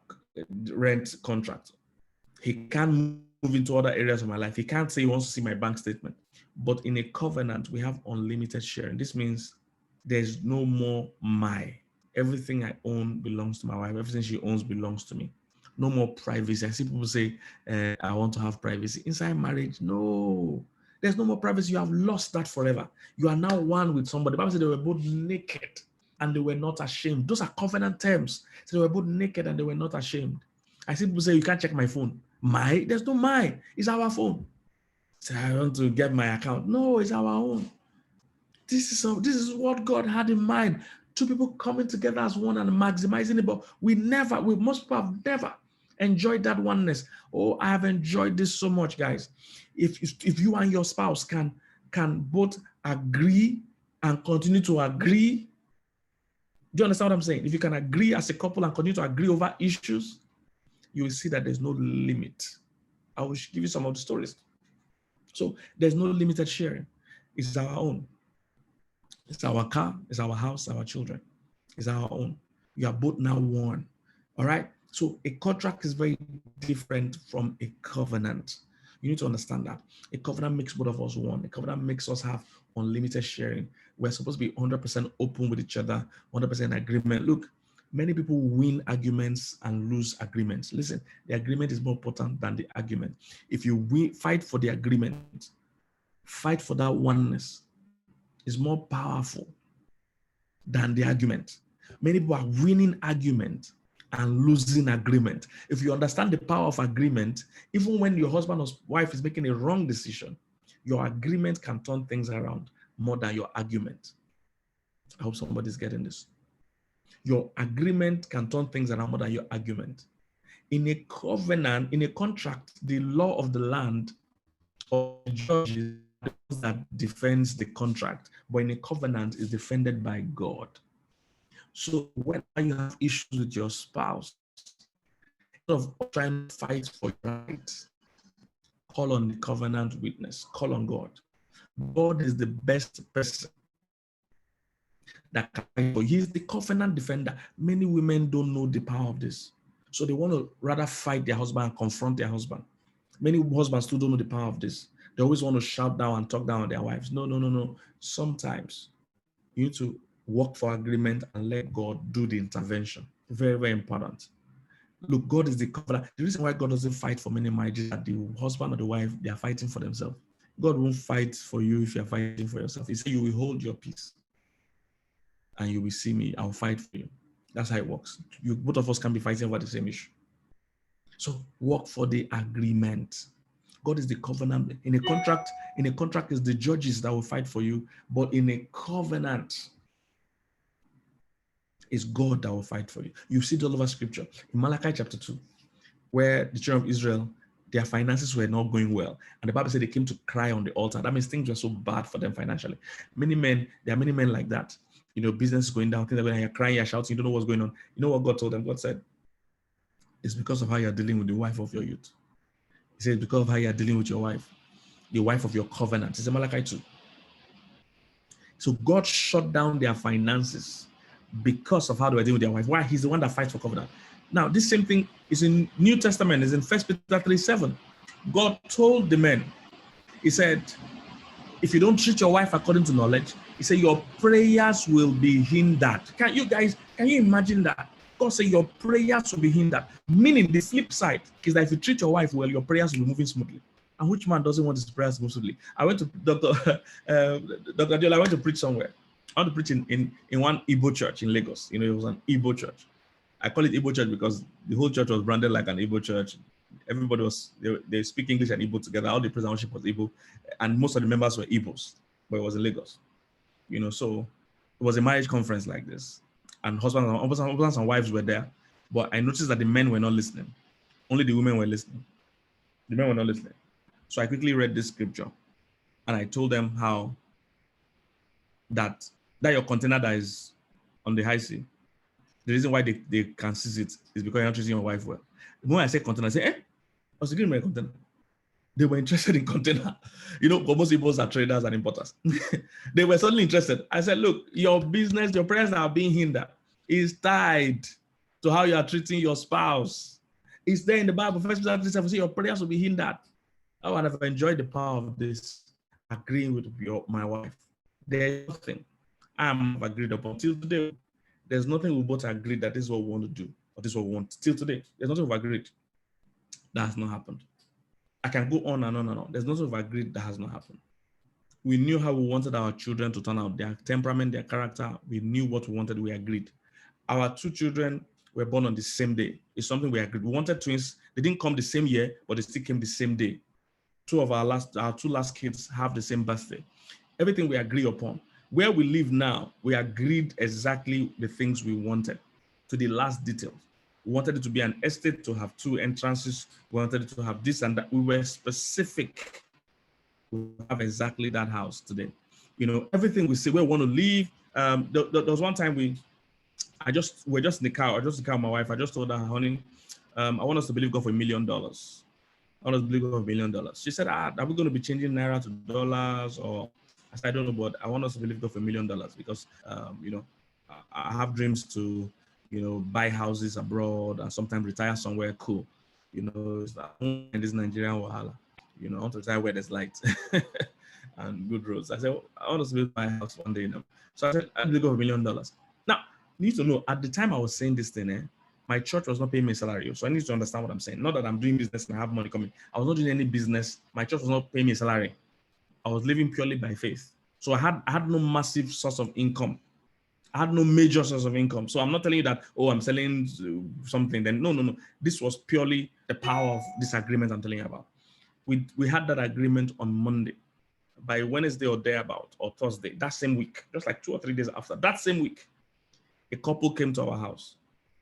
rent contract. He can't move into other areas of my life. He can't say he wants to see my bank statement. But in a covenant, we have unlimited sharing. This means there's no more my. Everything I own belongs to my wife. Everything she owns belongs to me. No more privacy. I see people say, I want to have privacy. Inside marriage, no. There's no more privacy. You have lost that forever. You are now one with somebody. The Bible said they were both naked and they were not ashamed. Those are covenant terms. So they were both naked and they were not ashamed. I see people say, you can't check my phone. My? There's no my. It's our phone. Say, I want to get my account. No, it's our own. This is what God had in mind. Two people coming together as one and maximizing it. But most people have never enjoyed that oneness. Oh, I have enjoyed this so much, guys. If you and your spouse can both agree and continue to agree. Do you understand what I'm saying? If you can agree as a couple and continue to agree over issues, you will see that there's no limit. I will give you some of the stories. So there's no limited sharing. It's our own. It's our car, it's our house, our children. It's our own. You are both now one. All right? So a contract is very different from a covenant. You need to understand that. A covenant makes both of us one. A covenant makes us have unlimited sharing. We're supposed to be 100% open with each other, 100% agreement. Look, many people win arguments and lose agreements. Listen, the agreement is more important than the argument. If you fight for the agreement, fight for that oneness, is more powerful than the argument. Many people are winning argument and losing agreement. If you understand the power of agreement, even when your husband or wife is making a wrong decision, your agreement can turn things around more than your argument. I hope somebody's getting this. Your agreement can turn things around more than your argument. In a covenant, in a contract, the law of the land or the judges that defends the contract, but in a covenant is defended by God. So when you have issues with your spouse, instead of trying to fight for your rights, call on the covenant witness, call on God. God is the best person that can fight for you. He's the covenant defender. Many women don't know the power of this. So they want to rather fight their husband and confront their husband. Many husbands still don't know the power of this. They always want to shout down and talk down on their wives. No. Sometimes you need to work for agreement and let God do the intervention. Very, very important. Look, God is the covenant. The reason why God doesn't fight for many marriages is that the husband or the wife, they are fighting for themselves. God won't fight for you if you're fighting for yourself. He said, you will hold your peace and you will see me. I'll fight for you. That's how it works. Both of us can be fighting over the same issue. So work for the agreement. God is the covenant. In a contract is the judges that will fight for you, but in a covenant is God that will fight for you. You see it all over scripture. In Malachi chapter 2, where the children of Israel, their finances were not going well. And the Bible said they came to cry on the altar. That means things were so bad for them financially. There are many men like that. You know, business is going down, things are going down, you're crying, you're shouting, you don't know what's going on. You know what God told them? God said, it's because of how you're dealing with the wife of your youth. He says, because of how you are dealing with your wife, the wife of your covenant. It's Malachi 2. So God shut down their finances because of how they were dealing with their wife. Why? He's the one that fights for covenant. Now, this same thing is in New Testament, is in 1 Peter 3:7. God told the men, he said, if you don't treat your wife according to knowledge, he said, your prayers will be hindered. Can you imagine that? God said your prayers will be hindered. Meaning the flip side is that if you treat your wife well, your prayers will be moving smoothly. And which man doesn't want his prayers to move smoothly? I went to Dr. Adiola, I went to preach somewhere. I went to preach in one Igbo church in Lagos. You know, it was an Igbo church. I call it Igbo church because the whole church was branded like an Igbo church. Everybody was, they speak English and Igbo together. All the praise and worship was Igbo. And most of the members were Igbos, but it was in Lagos. You know, so it was a marriage conference like this. And husbands and wives were there. But I noticed that the men were not listening. Only the women were listening. The men were not listening. So I quickly read this scripture. And I told them how that your container that is on the high sea, the reason why they can seize it is because you're not treating your wife well. When I say container, I say, I was thinking about container. They were interested in container. You know, most people are traders and importers. They were suddenly interested. I said, look, your business, your prayers are being hindered. Is tied to how you are treating your spouse. It's there in the Bible. 1 Peter 3:7 says your prayers will be hindered. I would have enjoyed the power of this, agreeing with my wife. There's nothing I'm agreed upon. Till today, there's nothing we both agreed that this is what we want to do, or this is what we want. Till today, there's nothing we've agreed. That has not happened. I can go on and on and on. There's nothing we've agreed that has not happened. We knew how we wanted our children to turn out, their temperament, their character. We knew what we wanted, we agreed. Our 2 children were born on the same day. It's something we agreed. We wanted twins. They didn't come the same year, but they still came the same day. 2 of our 2 last kids have the same birthday. Everything we agree upon. Where we live now, we agreed exactly the things we wanted to the last detail. We wanted it to be an estate, to have 2 entrances. We wanted it to have this and that. We were specific. We have exactly that house today. You know, everything we say, we want to leave. There was one time we're just in the car. I just in the car with my wife. I just told her, honey, I want us to believe God for $1 million. I want us to believe God for $1 million. She said, are we going to be changing naira to dollars? Or I said, I don't know, but I want us to believe God for $1 million because, you know, I have dreams to, you know, buy houses abroad and sometimes retire somewhere cool. You know, it's like, in this Nigerian wahala. You know, I want to retire where there's light and good roads. I said, I want us to build my house one day. You know? So I said, I believe God for $1 million. Now, you need to know, at the time I was saying this thing, my church was not paying me a salary. So I need to understand what I'm saying. Not that I'm doing business and I have money coming. I was not doing any business. My church was not paying me a salary. I was living purely by faith. So I had no massive source of income. I had no major source of income. So I'm not telling you that, oh, I'm selling something. Then no. This was purely the power of this agreement I'm telling you about. We had that agreement on Monday. By Wednesday or thereabout, or Thursday, that same week, just like 2 or 3 days after, that same week, a couple came to our house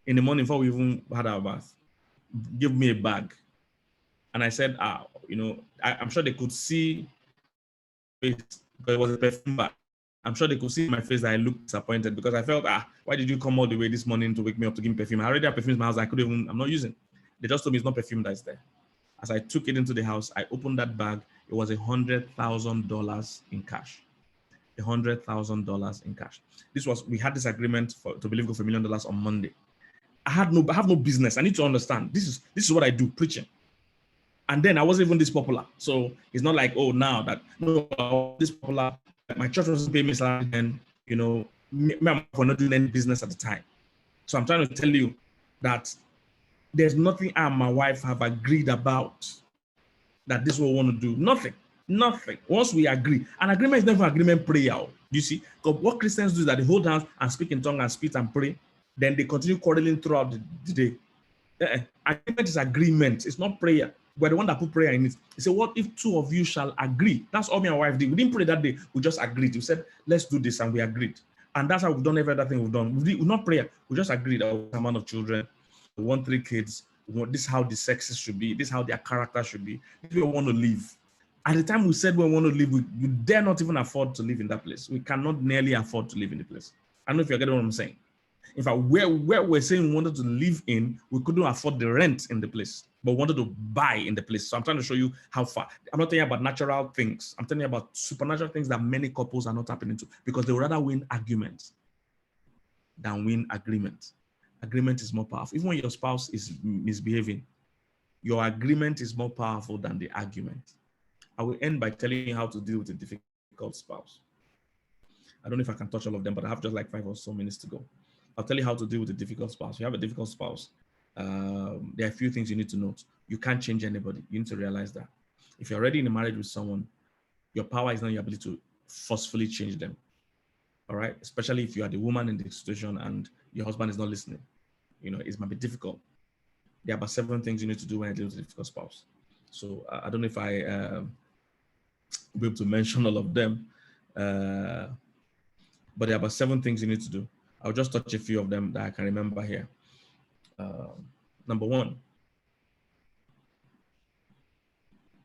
in the morning before we even had our bath, give me a bag. And I said, you know, I'm sure they could see, because it was a perfume bag. I'm sure they could see in my face that I looked disappointed because I felt, why did you come all the way this morning to wake me up to give me perfume? I already have perfume in my house. I'm not using. They just told me it's not perfume that's there. As I took it into the house, I opened that bag. It was $100,000 in cash. $100,000 in cash. We had this agreement to believe God for $1 million on Monday. I have no business. I need to understand. This is what I do, preaching. And then I wasn't even this popular. So it's not like, oh, now that this popular, my church wasn't paying me salary, and you know, we're not doing any business at the time. So I'm trying to tell you that there's nothing I and my wife have agreed about that this is what we want to do. Nothing. Once we agree, an agreement is never an agreement prayer. You see, because what Christians do is that they hold hands and speak in tongues and spit and pray, then they continue quarreling throughout the day. Agreement is agreement. It's not prayer. We're the one that put prayer in it. He said, what if 2 of you shall agree? That's all me and my wife did. We didn't pray that day. We just agreed. We said, let's do this, and we agreed. And that's how we've done every other thing we've done. We're not prayer. We just agreed that we're a amount of children. We want 3 kids. This is how the sexes should be. This is how their character should be. If we want to live. At the time we said we want to live, we dare not even afford to live in that place. We cannot nearly afford to live in the place. I don't know if you're getting what I'm saying. In fact, where we're saying we wanted to live in, we couldn't afford the rent in the place. but wanted to buy in the place. So I'm trying to show you how far. I'm not telling you about natural things. I'm telling you about supernatural things that many couples are not tapping into because they would rather win arguments than win agreement. Agreement is more powerful. Even when your spouse is misbehaving, your agreement is more powerful than the argument. I will end by telling you how to deal with a difficult spouse. I don't know if I can touch all of them, but I have just like 5 or so minutes to go. I'll tell you how to deal with a difficult spouse. If you have a difficult spouse, there are a few things you need to note. You can't change anybody. You need to realize that. If you're already in a marriage with someone, your power is not your ability to forcefully change them. All right? Especially if you are the woman in the situation and your husband is not listening. You know, it might be difficult. There are about 7 things you need to do when you deal with a difficult spouse. So I don't know if I will be able to mention all of them, but there are about 7 things you need to do. I'll just touch a few of them that I can remember here. Number 1,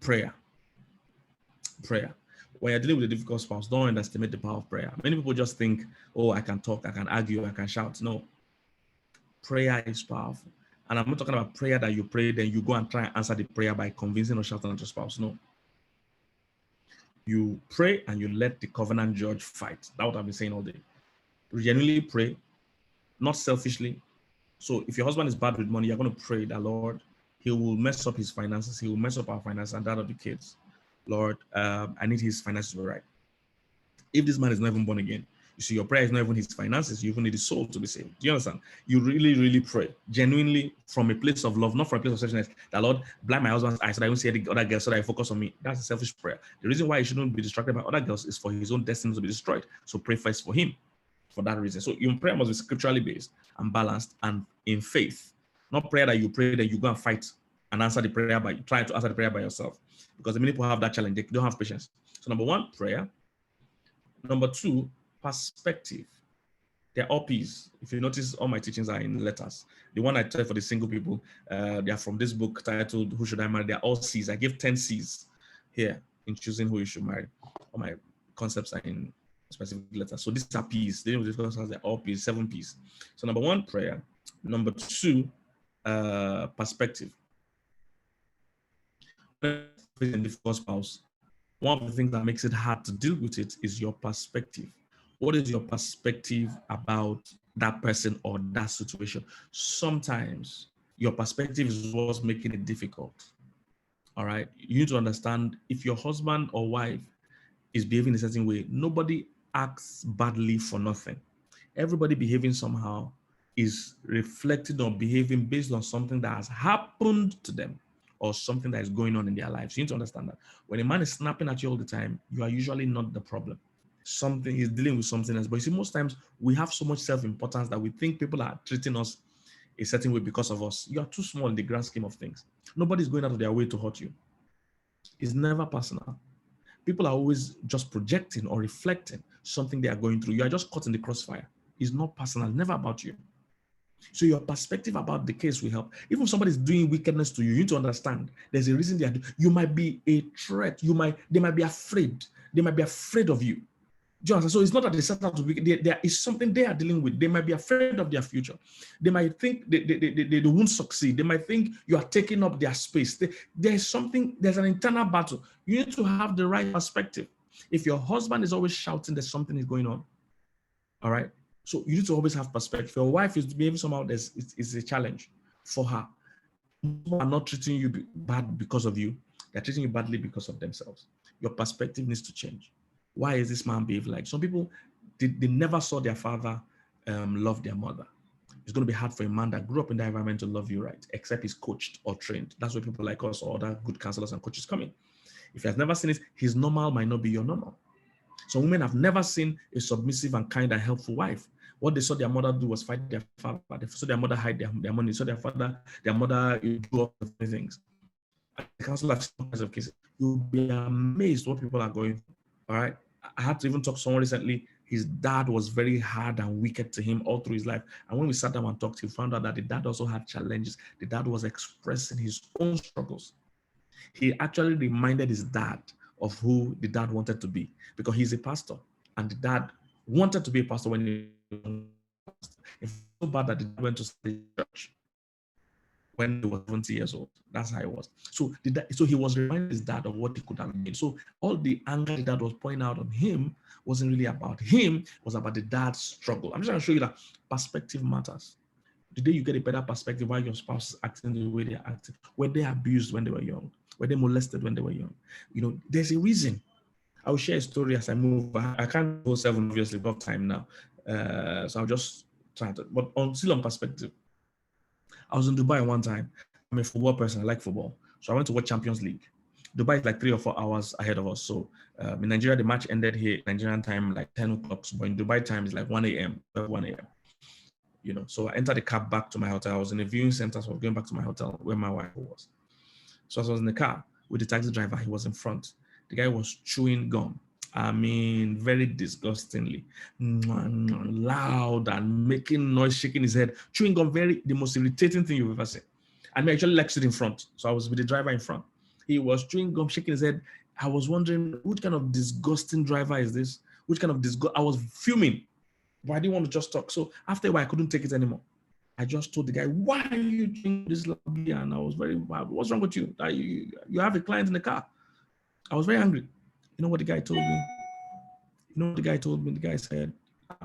prayer. Prayer. When you're dealing with a difficult spouse, don't underestimate the power of prayer. Many people just think, oh, I can talk, I can argue, I can shout. No. Prayer is powerful. And I'm not talking about prayer that you pray, then you go and try and answer the prayer by convincing or shouting at your spouse. No. You pray and you let the covenant judge fight. That's what I've been saying all day. Genuinely pray, not selfishly. So if your husband is bad with money, you're going to pray that, Lord, he will mess up his finances. He will mess up our finances and that of the kids. Lord, I need his finances to be right. If this man is not even born again, you see, your prayer is not even his finances. You even need his soul to be saved. Do you understand? You really, really pray genuinely from a place of love, not from a place of selfishness. That Lord, blind my husband's eyes so that I don't see the other girls so that I focus on me. That's a selfish prayer. The reason why he shouldn't be distracted by other girls is for his own destiny to be destroyed. So pray first for him for that reason. So your prayer must be scripturally based and balanced and in faith. Not prayer that you pray that you go and fight and answer the prayer by trying to answer the prayer by yourself. Because many people have that challenge. They don't have patience. So number 1, prayer. Number 2, perspective. They're all P's. If you notice, all my teachings are in letters. The one I tell for the single people, they are from this book titled Who Should I Marry? They're all C's. I give 10 C's here in choosing who you should marry. All my concepts are in specific letters. So these are P's. They're all P's, 7 P's. So number 1, prayer. Number 2, perspective. Difficult spouse. One of the things that makes it hard to deal with it is your perspective. What is your perspective about that person or that situation? Sometimes your perspective is what's making it difficult. All right. You need to understand if your husband or wife is behaving a certain way, nobody acts badly for nothing. Everybody behaving somehow is reflecting or behaving based on something that has happened to them or something that is going on in their lives. You need to understand that. When a man is snapping at you all the time, you are usually not the problem. Something he's dealing with something else. But you see, most times we have so much self-importance that we think people are treating us a certain way because of us. You are too small in the grand scheme of things. Nobody's going out of their way to hurt you. It's never personal. People are always just projecting or reflecting something they are going through. You are just caught in the crossfire. It's not personal, never about you. So your perspective about the case will help. Even if somebody is doing wickedness to you, you need to understand there's a reason they are doing. You might be a threat. They might be afraid. They might be afraid of you. Do you understand? So it's not that they set out to be. There is something they are dealing with. They might be afraid of their future. They might think they won't succeed. They might think you are taking up their space. There's an internal battle. You need to have the right perspective. If your husband is always shouting that something is going on, all right? So you need to always have perspective. If your wife is behaving somehow, it's a challenge for her. People are not treating you bad because of you. They're treating you badly because of themselves. Your perspective needs to change. Why is this man behaving like? Some people, they never saw their father love their mother. It's going to be hard for a man that grew up in that environment to love you right, except he's coached or trained. That's where people like us or other good counselors and coaches come in. If he has never seen it, his normal might not be your normal. Some women have never seen a submissive and kind and helpful wife. What they saw their mother do was fight their father. They saw their mother hide their money. They saw their mother do all the things. The counselor has all kinds of cases. You'll be amazed what people are going through. All right. I had to even talk to someone recently. His dad was very hard and wicked to him all through his life. And when we sat down and talked, he found out that the dad also had challenges. The dad was expressing his own struggles. He actually reminded his dad of who the dad wanted to be because he's a pastor. And the dad wanted to be a pastor when he was so bad that the dad went to the church. when he was 70 years old. That's how it was. So so he was reminding his dad of what he could have been. So all the anger the dad was pointing out on him wasn't really about him, it was about the dad's struggle. I'm just trying to show you that perspective matters. The day you get a better perspective why your spouse is acting the way they're acting, were they abused when they were young? Were they molested when they were young? You know, there's a reason. I will share a story as I move. I can't go 7, obviously, above time now. So I'll just try to, but still on perspective. I was in Dubai one time. I'm a football person. I like football. So I went to watch Champions League. Dubai is like 3 or 4 hours ahead of us. So in Nigeria, the match ended here, Nigerian time, like 10 o'clock. But in Dubai time, it's like 1 a.m., 1 a.m. You know, so I entered the cab back to my hotel. I was in a viewing center, so I was going back to my hotel where my wife was. So as I was in the car with the taxi driver, he was in front. The guy was chewing gum. I mean, very disgustingly, loud and making noise, shaking his head, chewing gum, the most irritating thing you've ever seen. And I actually liked it in front. So I was with the driver in front. He was chewing gum, shaking his head. I was wondering, which kind of disgusting driver is this? Which kind of disgust? I was fuming, but I didn't want to just talk. So after a while, I couldn't take it anymore. I just told the guy, why are you doing this loudly? And I was very, what's wrong with you? You have a client in the car. I was very angry. You know what the guy told me? The guy said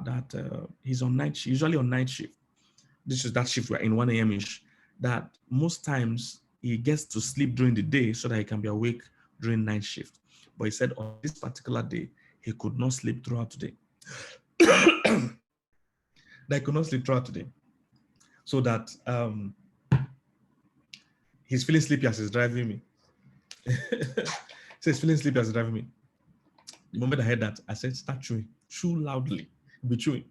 that he's on night shift, usually on night shift. This is that shift, we're in 1 a.m.-ish, that most times he gets to sleep during the day so that he can be awake during night shift. But he said on this particular day, he could not sleep throughout the day. That he could not sleep throughout the day. So that he's feeling sleepy as he's driving me. So he's feeling sleepy as he's driving me. The moment I heard that, I said, start chewing. Chew loudly. Be chewing.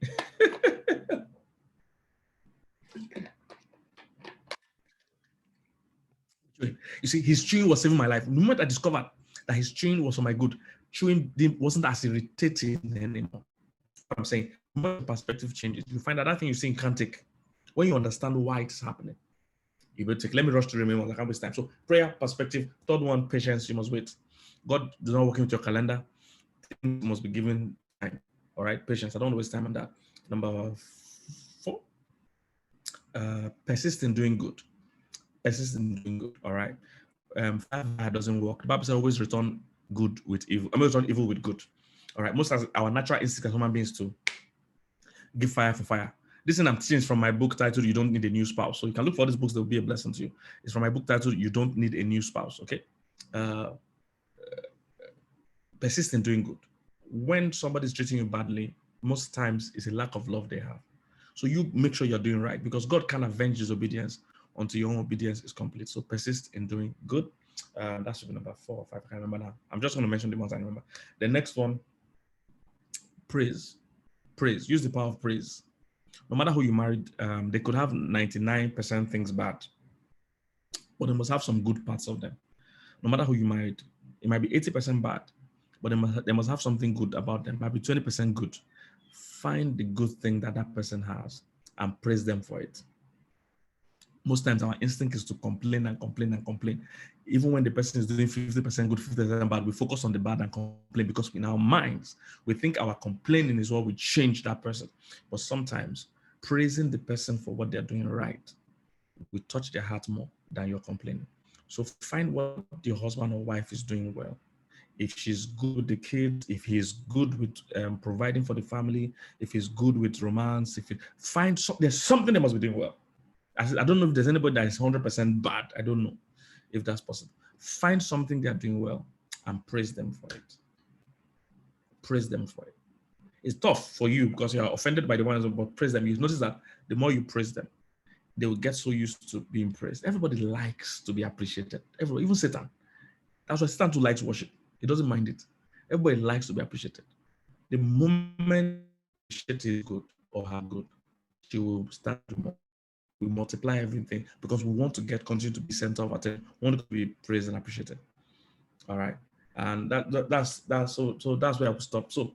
You see, his chewing was saving my life. The moment I discovered that his chewing was for my good, chewing wasn't as irritating anymore. I'm saying, when perspective changes, you find that thing you see can't take. When you understand why it's happening, you will take. Let me rush to remember, I can't waste time. So prayer, perspective. Third one, patience. You must wait. God does not work with your calendar. Things must be given time. All right, patience. I don't want to waste time on that. Number 4, persist in doing good. Persist in doing good. All right. 5 doesn't work. The Bible says always return good with evil. I mean, return evil with good. All right. Most of our natural instinct as human beings to give fire for fire. This thing I'm teaching is from my book titled "You Don't Need a New Spouse." So you can look for these books; they'll be a blessing to you. It's from my book titled "You Don't Need a New Spouse." Okay. Persist in doing good. When somebody's treating you badly, most times it's a lack of love they have. So you make sure you're doing right, because God can't avenge disobedience until your own obedience is complete. So persist in doing good. That should be number 4 or 5. I can't remember now. I'm just going to mention the ones I remember. The next one, praise. Praise. Use the power of praise. No matter who you married, they could have 99% things bad, but they must have some good parts of them. No matter who you married, it might be 80% bad, but they must have something good about them. It might be 20% good. Find the good thing that person has and praise them for it. Most times our instinct is to complain and complain and complain. Even when the person is doing 50% good, 50% bad, we focus on the bad and complain, because in our minds, we think our complaining is what will change that person. But sometimes praising the person for what they're doing right will touch their heart more than your complaining. So find what your husband or wife is doing well. If she's good with the kids, if he's good with providing for the family, if he's good with romance, there's something they must be doing well. I don't know if there's anybody that is 100% bad. I don't know if that's possible. Find something they're doing well and praise them for it. Praise them for it. It's tough for you because you're offended by the ones, but praise them. You notice that the more you praise them, they will get so used to being praised. Everybody likes to be appreciated. Everybody, even Satan. That's why Satan too likes worship. He doesn't mind it. Everybody likes to be appreciated. The moment appreciate is good or her good, she will start to more. We multiply everything because we want to continue to be center of attention. We want to be praised and appreciated. All right, and that's so that's where I will stop. So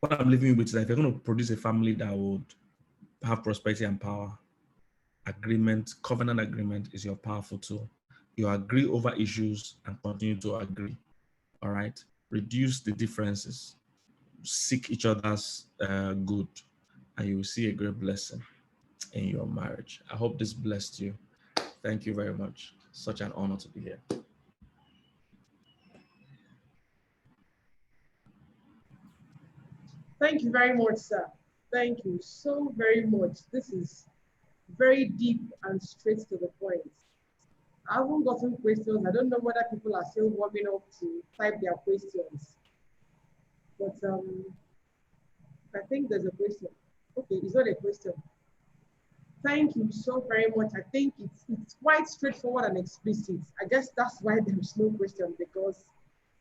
what I'm leaving with is that if you're going to produce a family that would have prosperity and power, covenant agreement is your powerful tool. You agree over issues and continue to agree. All right, reduce the differences, seek each other's good, and you will see a great blessing in your marriage. I hope this blessed you. Thank you very much. Such an honor to be here. Thank you very much, sir. Thank you so very much. This is very deep and straight to the point. I haven't gotten questions. I don't know whether people are still warming up to type their questions. But I think there's a question. Okay, it's not a question. Thank you so very much. I think it's quite straightforward and explicit. I guess that's why there's no question, because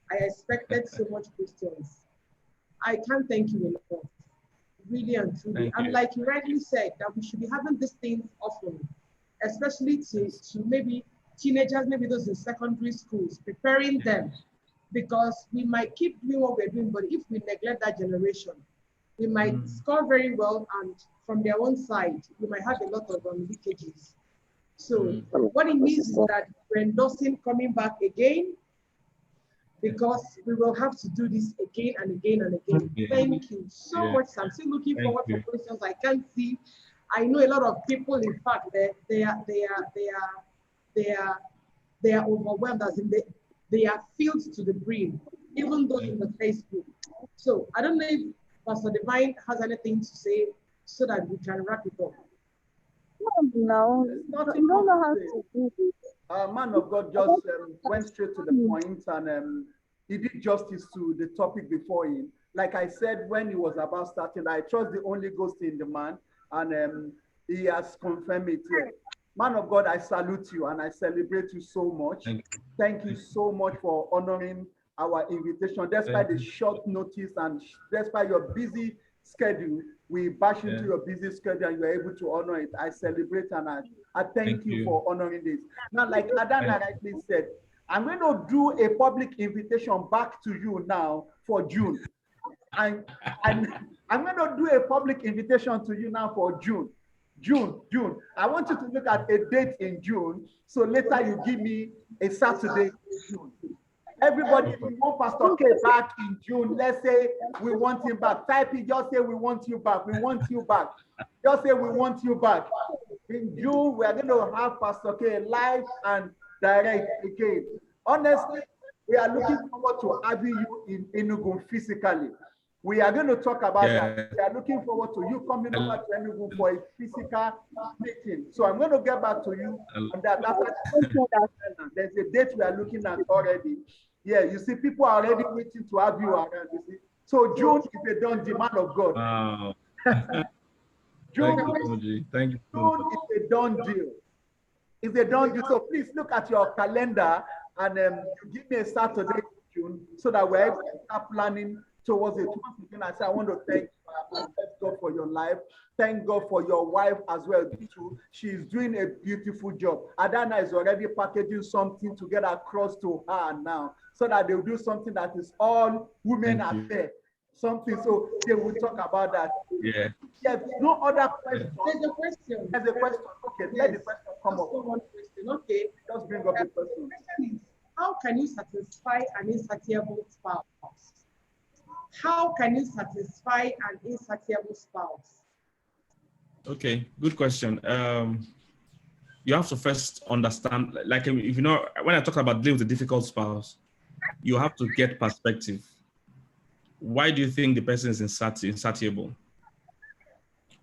I expected so much questions. I can't thank you enough, really and truly. And like you rightly said, that we should be having these things often, especially to maybe teenagers, maybe those in secondary schools, preparing them, because we might keep doing what we're doing, but if we neglect that generation, we might score very well, and from their own side, we might have a lot of leakages. So what it means is that we're endorsing coming back again, because we will have to do this again and again and again. Thank you so much. I'm still looking forward to questions. I can't see. I know a lot of people, in fact, they are overwhelmed, as in they are filled to the brim, even those in the Facebook. So I don't know if Pastor Divine has anything to say so that we can wrap it up. No, I don't know how to do this. Man of God just went straight to the point, and he did justice to the topic before him. Like I said, when he was about starting, I trust the Holy Ghost in the man, and he has confirmed it here. Man of God, I salute you and I celebrate you so much. Thank you so much for honoring our invitation, despite the short notice and despite your busy schedule. We bash into your busy schedule and you are able to honor it. I celebrate and I thank you for honoring this. Now, like Adana rightly said, I'm going to do a public invitation back to you now for June. And I'm going to do a public invitation to you now for June. June. I want you to look at a date in June. So later you give me a Saturday in June. Everybody, if you want Pastor K back in June, let's say we want him back. Type it, just say we want you back. We want you back. Just say we want you back. In June, we are going to have Pastor K live and direct again. Honestly, we are looking forward to having you in Enugu physically. We are going to talk about that. We are looking forward to you coming over to Enugu for a physical meeting. So I'm going to get back to you on that. There's a date we are looking at already. Yeah, you see, people are already waiting to have you around, you see. So June is a done deal, man of God. Wow. June, Thank you. June is a done deal. It's a done deal. So please look at your calendar and you give me a Saturday in June so that we're able to start planning towards it. Once again, I say I want to thank God for your life. Thank God for your wife as well too. She's doing a beautiful job. Adana is already packaging something to get across to her now, so that they'll do something that is all women affair. Something, so they will talk about that. Yeah. Yes, no other question. There's a question. There's a question. Okay, let the question come up. One question. Okay. Just bring up the question. The question is, how can you satisfy an insatiable spouse? How can you satisfy an insatiable spouse? Okay, good question. You have to first understand, like if you know, when I talk about dealing with a difficult spouse, you have to get perspective. Why do you think the person is insatiable?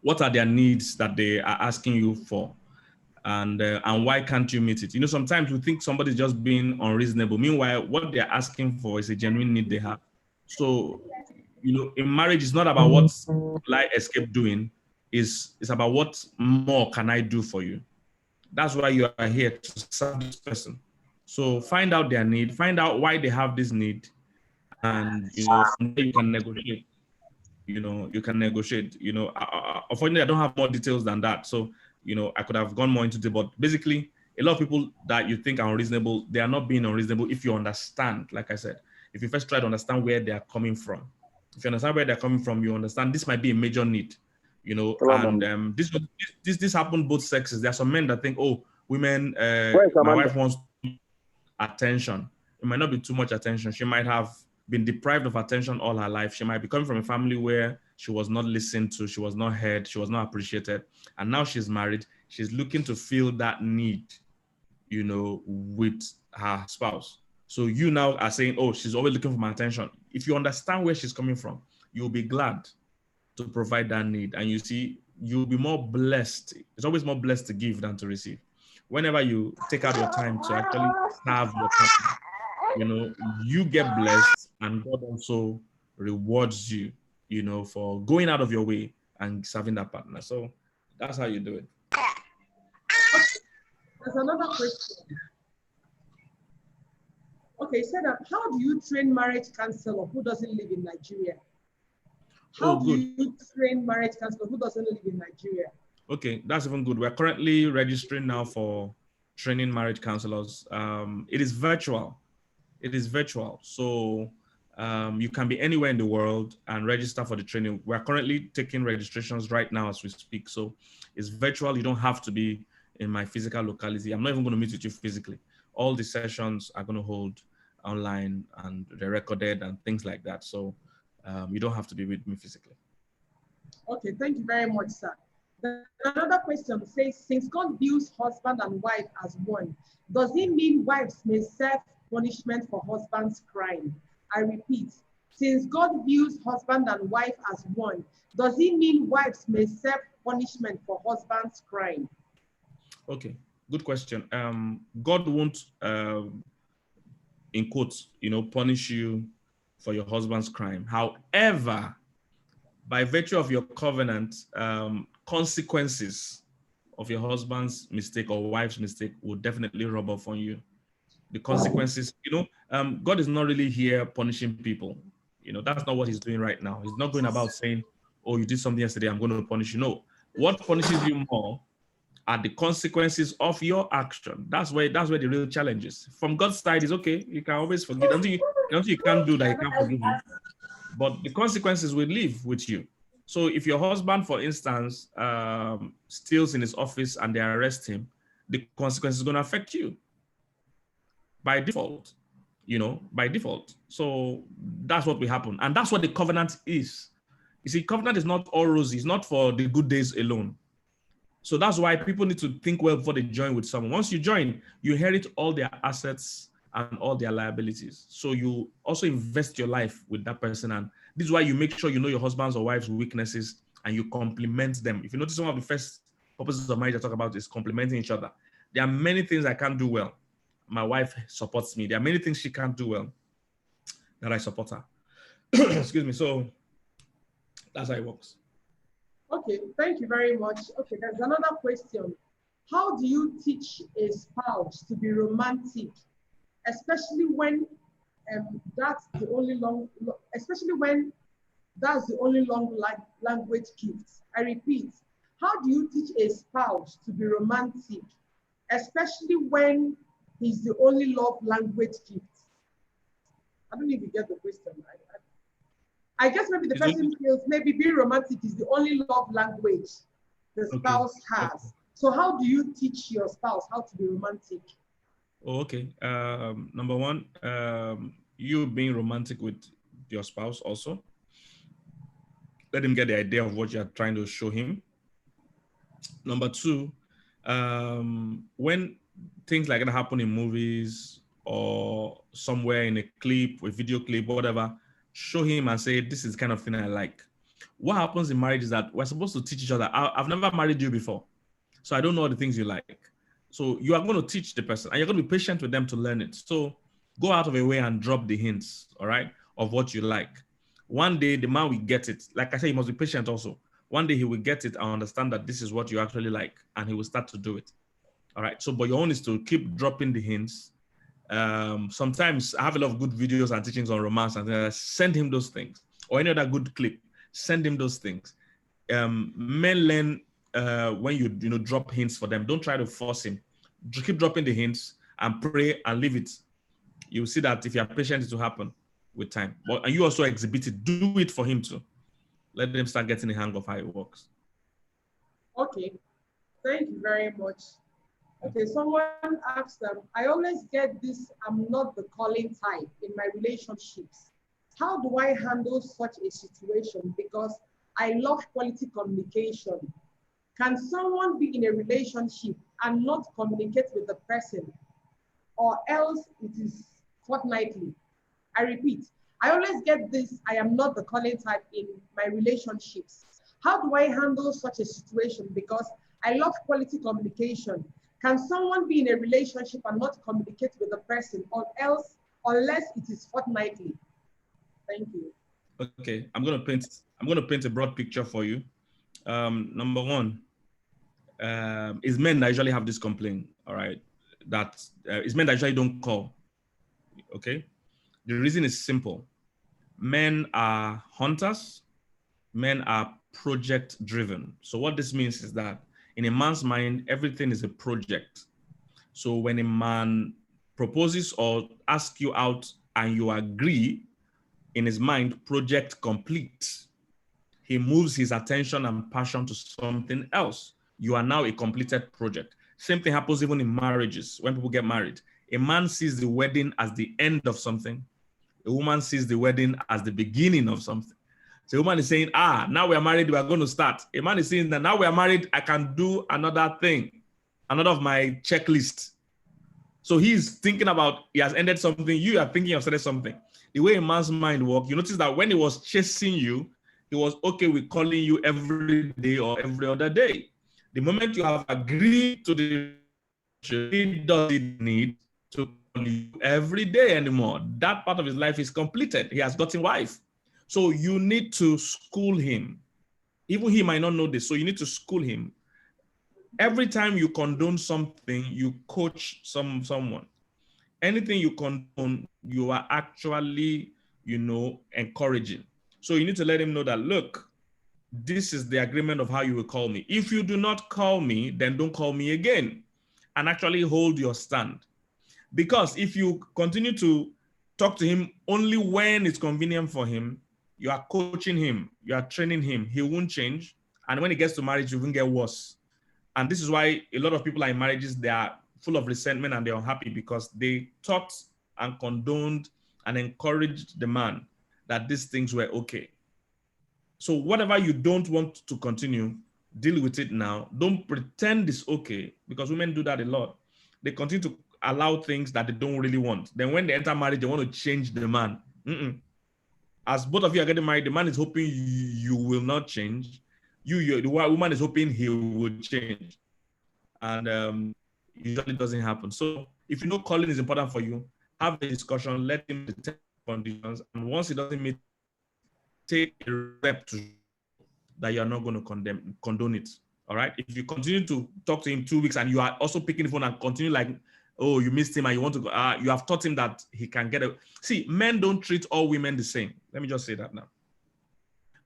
What are their needs that they are asking you for? And why can't you meet it? You know, sometimes we think somebody's just being unreasonable. Meanwhile, what they're asking for is a genuine need they have. So, you know, in marriage, it's not about what will I escape doing. It's about what more can I do for you? That's why you are here, to serve this person. So find out their need, find out why they have this need, and you know, from there you can negotiate. You know, you can negotiate. You know, unfortunately, I don't have more details than that. So, you know, I could have gone more into it, but basically, a lot of people that you think are unreasonable, they are not being unreasonable if you understand, like I said, if you first try to understand where they are coming from. If you understand where they're coming from, you understand this might be a major need. You know, and this happened both sexes. There are some men that think, oh, women, my wife wants attention. It might not be too much attention. She might have been deprived of attention all her life. She might be coming from a family where she was not listened to, she was not heard, she was not appreciated. And now she's married. She's looking to fill that need. you know, with her spouse. So you now are saying, oh, she's always looking for my attention. If you understand where she's coming from, you'll be glad to provide that need. And you see, you'll be more blessed. It's always more blessed to give than to receive. Whenever you take out your time to actually serve your partner, you know, you get blessed, and God also rewards you, you know, for going out of your way and serving that partner. So that's how you do it. There's another question. Okay, said that how do you train marriage counselor who doesn't live in Nigeria? How do you train marriage counselor who doesn't live in Nigeria? Okay, that's even good. We're currently registering now for training marriage counselors. It is virtual. It is virtual. So you can be anywhere in the world and register for the training. We're currently taking registrations right now as we speak. So it's virtual. You don't have to be in my physical locality. I'm not even going to meet with you physically. All the sessions are going to hold online, and they're recorded and things like that. So you don't have to be with me physically. Okay, thank you very much, sir. Another question says, since God views husband and wife as one, does it mean wives may serve punishment for husband's crime? I repeat, since God views husband and wife as one, does it mean wives may serve punishment for husband's crime? Okay, good question. God won't, in quotes, you know, punish you for your husband's crime. However, by virtue of your covenant, consequences of your husband's mistake or wife's mistake will definitely rub off on you. The consequences, you know, God is not really here punishing people. You know, that's not what he's doing right now. He's not going about saying, oh, you did something yesterday, I'm going to punish you. No, what punishes you more are the consequences of your action. That's where the real challenge is. From God's side, is okay. You can always forgive. Until you can't do that, you can't forgive you. But the consequences will live with you. So if your husband, for instance, steals in his office and they arrest him, the consequences is going to affect you by default, you know, by default. So that's what will happen. And that's what the covenant is. You see, covenant is not all rosy. It's not for the good days alone. So that's why people need to think well before they join with someone. Once you join, you inherit all their assets and all their liabilities. So you also invest your life with that person. And this is why you make sure you know your husband's or wife's weaknesses and you complement them. If you notice, one of the first purposes of marriage I talk about is complementing each other. There are many things I can't do well. My wife supports me. There are many things she can't do well that I support her. Excuse me. So that's how it works. Okay, thank you very much. Okay, there's another question. How do you teach a spouse to be romantic, especially when that's the only language gift? I repeat, how do you teach a spouse to be romantic, especially when he's the only love language gift? I don't even get the question. I guess maybe the person feels maybe being romantic is the only love language the spouse has. Okay. So how do you teach your spouse how to be romantic? Oh, okay. Number one, you being romantic with your spouse also. Let him get the idea of what you're trying to show him. Number two, when things like that happen in movies or somewhere in a clip, a video clip, whatever, show him and say, this is the kind of thing I like. What happens in marriage is that we're supposed to teach each other. I've never married you before, so I don't know the things you like. So you are going to teach the person and you're going to be patient with them to learn it. So go out of your way and drop the hints, all right, of what you like. One day the man will get it. Like I said, he must be patient also. One day he will get it and understand that this is what you actually like, and he will start to do it. All right. So, but your own is to keep dropping the hints. Sometimes I have a lot of good videos and teachings on romance, and send him those things, or any other good clip. Send him those things. Men learn when you drop hints for them. Don't try to force him. Just keep dropping the hints and pray and leave it. You'll see that if you're patient, it will happen with time. But and you also exhibit it. Do it for him too. Let them start getting the hang of how it works. Okay, thank you very much. Okay, someone asked them, I always get this, I'm not the calling type in my relationships. How do I handle such a situation? Because I love quality communication. Can someone be in a relationship and not communicate with the person, or else it is fortnightly. I repeat, I always get this, I am not the calling type in my relationships. How do I handle such a situation? Because I love quality communication. Can someone be in a relationship and not communicate with the person, or else, unless it is fortnightly? Thank you. Okay, I'm gonna paint a broad picture for you. Number one, is men that usually have this complaint. All right, that is men that usually don't call. Okay, the reason is simple. Men are hunters. Men are project driven. So what this means is that in a man's mind, everything is a project. So when a man proposes or asks you out and you agree, in his mind, project complete. He moves his attention and passion to something else. You are now a completed project. Same thing happens even in marriages when people get married. A man sees the wedding as the end of something. A woman sees the wedding as the beginning of something. So a woman is saying, now we are married, we are going to start. A man is saying that now we are married, I can do another thing, another of my checklist. So he's thinking about, he has ended something, you are thinking of started something. The way a man's mind works, you notice that when he was chasing you, he was okay with calling you every day or every other day. The moment you have agreed to the relationship, he doesn't need to call you every day anymore. That part of his life is completed. He has gotten wife. So you need to school him. Even he might not know this, so you need to school him. Every time you condone something, you coach someone. Anything you condone, you are actually, encouraging. So you need to let him know that, look, this is the agreement of how you will call me. If you do not call me, then don't call me again, and actually hold your stand. Because if you continue to talk to him only when it's convenient for him, you are coaching him, you are training him, he won't change. And when he gets to marriage, it will get worse. And this is why a lot of people are in marriages, they are full of resentment and they're unhappy because they taught and condoned and encouraged the man that these things were okay. So whatever you don't want to continue, deal with it now. Don't pretend it's okay, because women do that a lot. They continue to allow things that they don't really want. Then when they enter marriage, they want to change the man. As both of you are getting married, the man is hoping you will not change. The woman is hoping he will change. And usually doesn't happen. So if you know calling is important for you, have a discussion, let him determine conditions. And once it doesn't meet, take a step to that you are not going to condone it. All right. If you continue to talk to him 2 weeks and you are also picking the phone and continue like, oh, you missed him and you want to go, you have taught him that he can get a. See, men don't treat all women the same. Let me just say that now.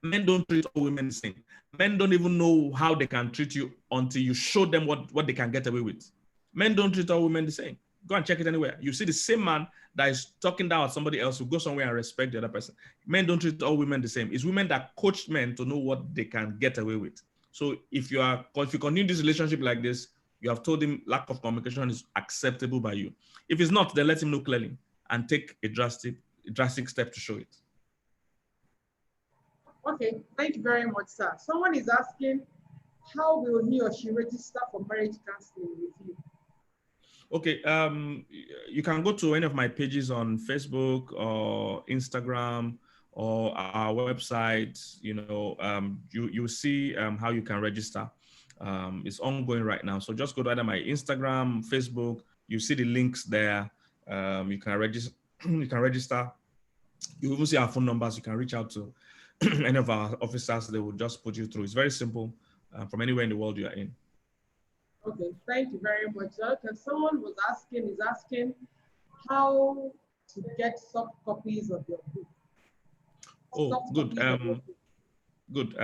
Men don't treat all women the same. Men don't even know how they can treat you until you show them what they can get away with. Men don't treat all women the same. Go and check it anywhere. You see the same man that is talking down at somebody else who go somewhere and respect the other person. Men don't treat all women the same. It's women that coach men to know what they can get away with. So if you continue this relationship like this, you have told him lack of communication is acceptable by you. If it's not, then let him know clearly and take a drastic step to show it. Okay, thank you very much, sir. Someone is asking, how will he or she register for marriage counseling with you? Okay, you can go to any of my pages on Facebook or Instagram or our website. You'll see how you can register. It's ongoing right now. So just go to either my Instagram, Facebook. You see the links there. You can register. You can register. You even see our phone numbers. You can reach out to any of our officers. They will just put you through. It's very simple from anywhere in the world you are in. Okay, thank you very much. Okay, someone is asking how to get soft copies of your book. Oh, good. Good.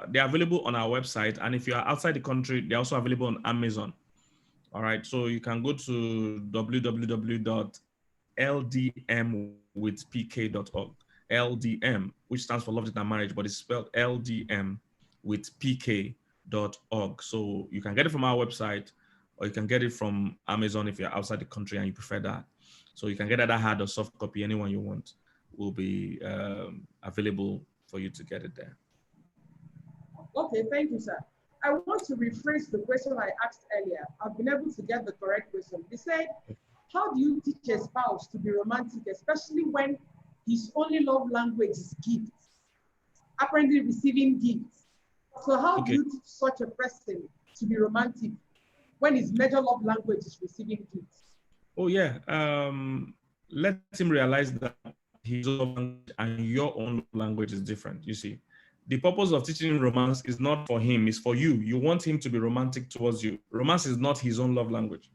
They're available on our website, and if you are outside the country, they're also available on Amazon. All right, so you can go to www.ldmwithpk.org. LDM, which stands for Love, Death, and Marriage, but it's spelled LDMwithpk.org. So you can get it from our website, or you can get it from Amazon if you're outside the country and you prefer that. So you can get either hard or soft copy, anyone you want will be available for you to get it there. Okay, thank you, sir. I want to rephrase the question I asked earlier. I've been able to get the correct question. They said, how do you teach a spouse to be romantic, especially when his only love language is gifts, apparently receiving gifts? So how do you teach such a person to be romantic when his major love language is receiving gifts? Oh yeah, let him realize that his own language and your own language is different. You see, the purpose of teaching romance is not for him, it's for you. You want him to be romantic towards you. Romance is not his own love language,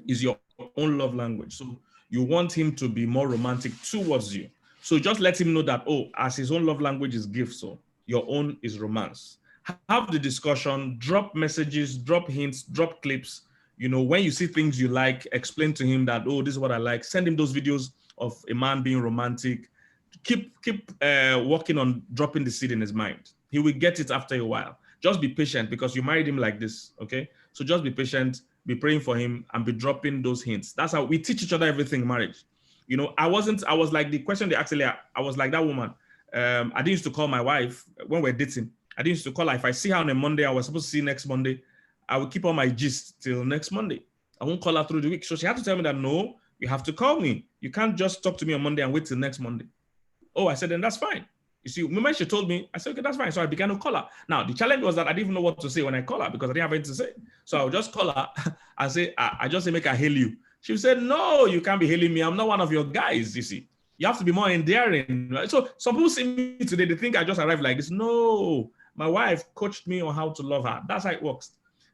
it's your own love language. So you want him to be more romantic towards you. So just let him know that, oh, as his own love language is gift, so your own is romance. Have the discussion, drop messages, drop hints, drop clips. You know, when you see things you like, explain to him that, oh, this is what I like. Send him those videos of a man being romantic. Keep working on dropping the seed in his mind. He will get it after a while. Just be patient because you married him like this, okay? So just be patient, be praying for him, and be dropping those hints. That's how we teach each other everything in marriage. You know, I was like the question they actually, I was like that woman. I didn't used to call my wife when we're dating. I didn't used to call her. If I see her on a Monday, I was supposed to see next Monday, I will keep on my gist till next Monday. I won't call her through the week. So she had to tell me that, no, you have to call me. You can't just talk to me on Monday and wait till next Monday. Oh, I said, then that's fine. You see, the moment she told me, I said, okay, that's fine. So I began to call her. Now, the challenge was that I didn't even know what to say when I call her because I didn't have anything to say. So I would just call her and say, I just say, make her hail you. She said, no, you can't be hailing me. I'm not one of your guys, you see. You have to be more endearing. Right? So some people see me today, they think I just arrived like this. No, my wife coached me on how to love her. That's how it works.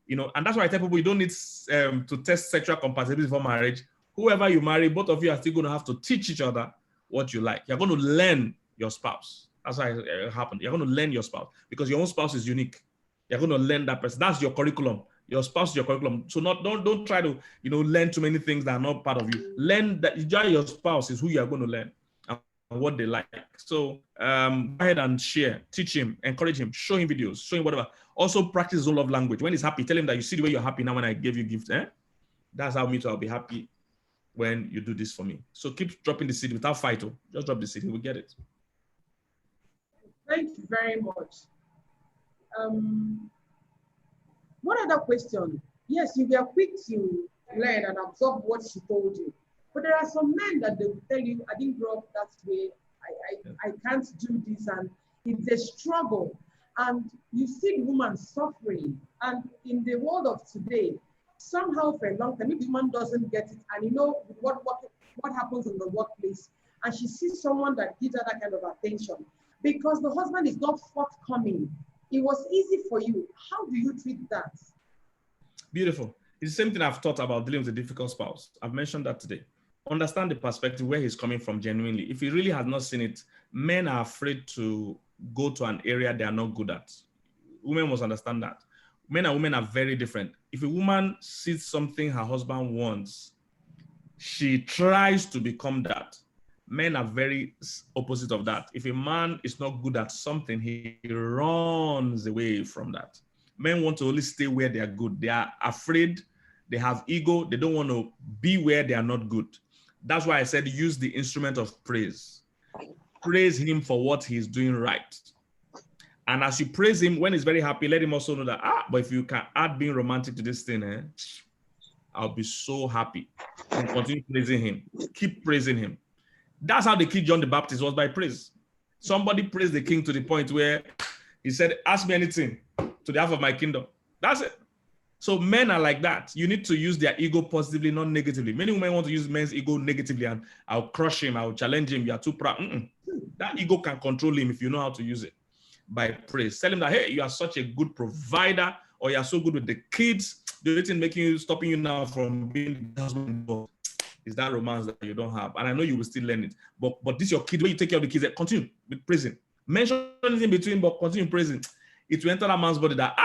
You know, and that's why I tell people you don't need to test sexual compatibility for marriage. Whoever you marry, both of you are still going to have to teach each other what you like. You're going to learn your spouse. That's how it happened. You're going to learn your spouse because your own spouse is unique. You're going to learn that person. That's your curriculum. Your spouse is your curriculum. So don't try to, you know, learn too many things that are not part of you. Learn that your spouse is who you are going to learn and what they like. So go ahead and share, teach him, encourage him, show him videos, show him whatever. Also practice his own love language. When he's happy, tell him that you see the way you're happy now when I gave you gifts. That's how me too, I'll be happy when you do this for me. So keep dropping the seed without fight. Just drop the seed, he will get it. Thank you very much. One other question. Yes, you were quick to learn and absorb what she told you. But there are some men that they will tell you, I didn't grow up that way. I can't do this. And it's a struggle. And you see the woman suffering. And in the world of today, somehow for a long time, if the woman doesn't get it, and you know what happens in the workplace, and she sees someone that gives her that kind of attention, because the husband is not forthcoming. It was easy for you. How do you treat that? Beautiful. It's the same thing I've taught about dealing with a difficult spouse. I've mentioned that today. Understand the perspective where he's coming from genuinely. If he really has not seen it, men are afraid to go to an area they are not good at. Women must understand that. Men and women are very different. If a woman sees something her husband wants, she tries to become that. Men are very opposite of that. If a man is not good at something, he runs away from that. Men want to only stay where they are good. They are afraid, they have ego, they don't want to be where they are not good. That's why I said use the instrument of praise. Praise him for what he's doing right. And as you praise him, when he's very happy, let him also know that, but if you can add being romantic to this thing, I'll be so happy. And continue praising him. Keep praising him. That's how they killed John the Baptist, was by praise. Somebody praised the king to the point where he said, ask me anything to the half of my kingdom. That's it. So men are like that. You need to use their ego positively, not negatively. Many women want to use men's ego negatively and I'll crush him, I'll challenge him, you are too proud. That ego can control him if you know how to use it by praise. Tell him that, hey, you are such a good provider, or you are so good with the kids. The only thing stopping you now from being the husband involved is that romance that you don't have. And I know you will still learn it. But this your kid, when you take care of the kids, continue with praising. Mention anything in between, but continue praising. It will enter that man's body that,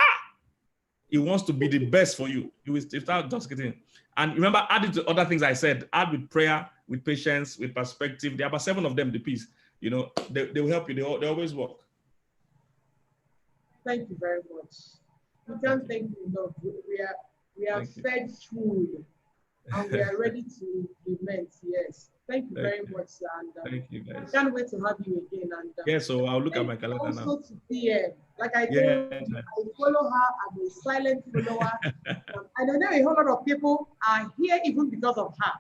he wants to be the best for you. You will start just getting. And remember, add it to other things I said. Add with prayer, with patience, with perspective. There are about 7 of them, the piece. You know, they will help you. They always work. Thank you very much. We can't thank you enough. We are fed food and we are ready to implement. Yes. Thank you very much. And thank you, guys. I can't wait to have you again. And yeah, so I'll look at my calendar now. 2 p.m. Like I told Yeah. you, I follow her. I'm a silent follower. And I know a whole lot of people are here even because of her.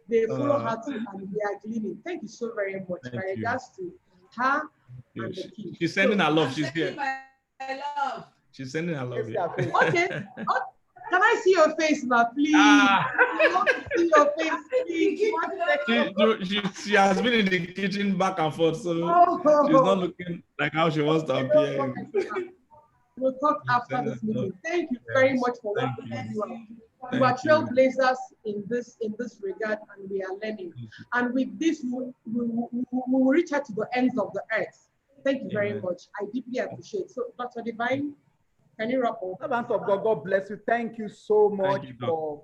They follow her too, and they are gleaning. Thank you so very much. Thank By you. regards to her and the She- king. She's sending her love. She's Sending here. my love. She's sending her love. Yes, Yeah. yeah, Okay. Oh, can I see your face now, please? Ah. I want to see your face, please. One second. She has been in the kitchen back and forth, so Oh. she's not looking like how she wants to appear. We'll talk after this meeting. Thank you very much for what Thank you you. do. You are Thank you. trailblazers in this regard, and we are learning. And with this, we will reach out to the ends of the earth. Thank you very Amen. much. I deeply appreciate. So, Dr. Divine, can you wrap up? Servants of God, God bless you. Thank you so much you, Doc. for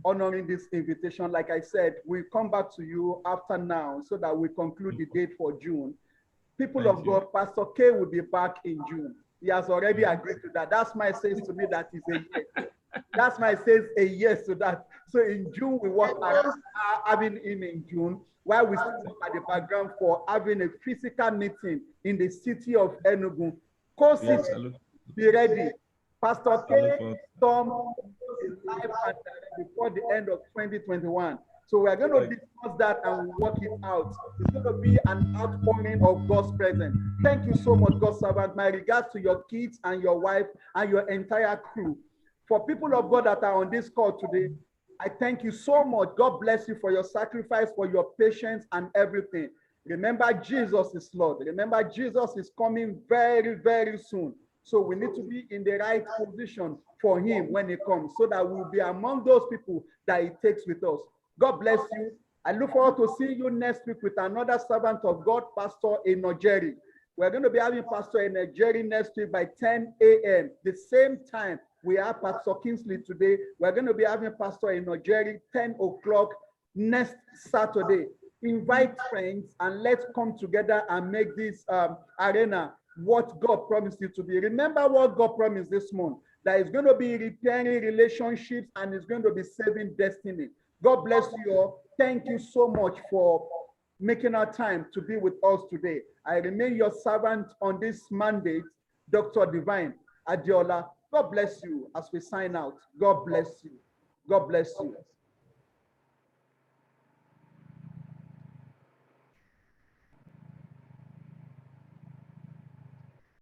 honoring this invitation. Like I said, we'll come back to you after now so that we conclude the date for June. People Thank of you. God, Pastor K will be back in June. He has already agreed to that. That's my says to me that is a yes. That's my says a yes to that. So in June, we work around having him in June, while we still work at the background for having a physical meeting in the city of Enugu. Yes, I look. Be ready. Pastor I look K forward. Storm is live and direct before the end of 2021. So we're going to discuss that and work it out. It's going to be an outpouring of God's presence. Thank you so much, God's servant. My regards to your kids and your wife and your entire crew. For people of God that are on this call today, I thank you so much. God bless you for your sacrifice, for your patience and everything. Remember, Jesus is Lord. Remember, Jesus is coming very, very soon. So we need to be in the right position for him when he comes, so that we'll be among those people that he takes with us. God bless you. I look forward to seeing you next week with another servant of God, Pastor Enojeri. We're going to be having Pastor Enojeri next week by 10 a.m. The same time we have Pastor Kingsley today. We're going to be having Pastor Enojeri 10 o'clock next Saturday. Invite friends and let's come together and make this arena what God promised it to be. Remember what God promised this month, that it's going to be repairing relationships and it's going to be saving destiny. God bless you all. Thank you so much for making our time to be with us today. I remain your servant on this mandate, Dr. Divine Adiola. God bless you as we sign out. God bless you. God bless you.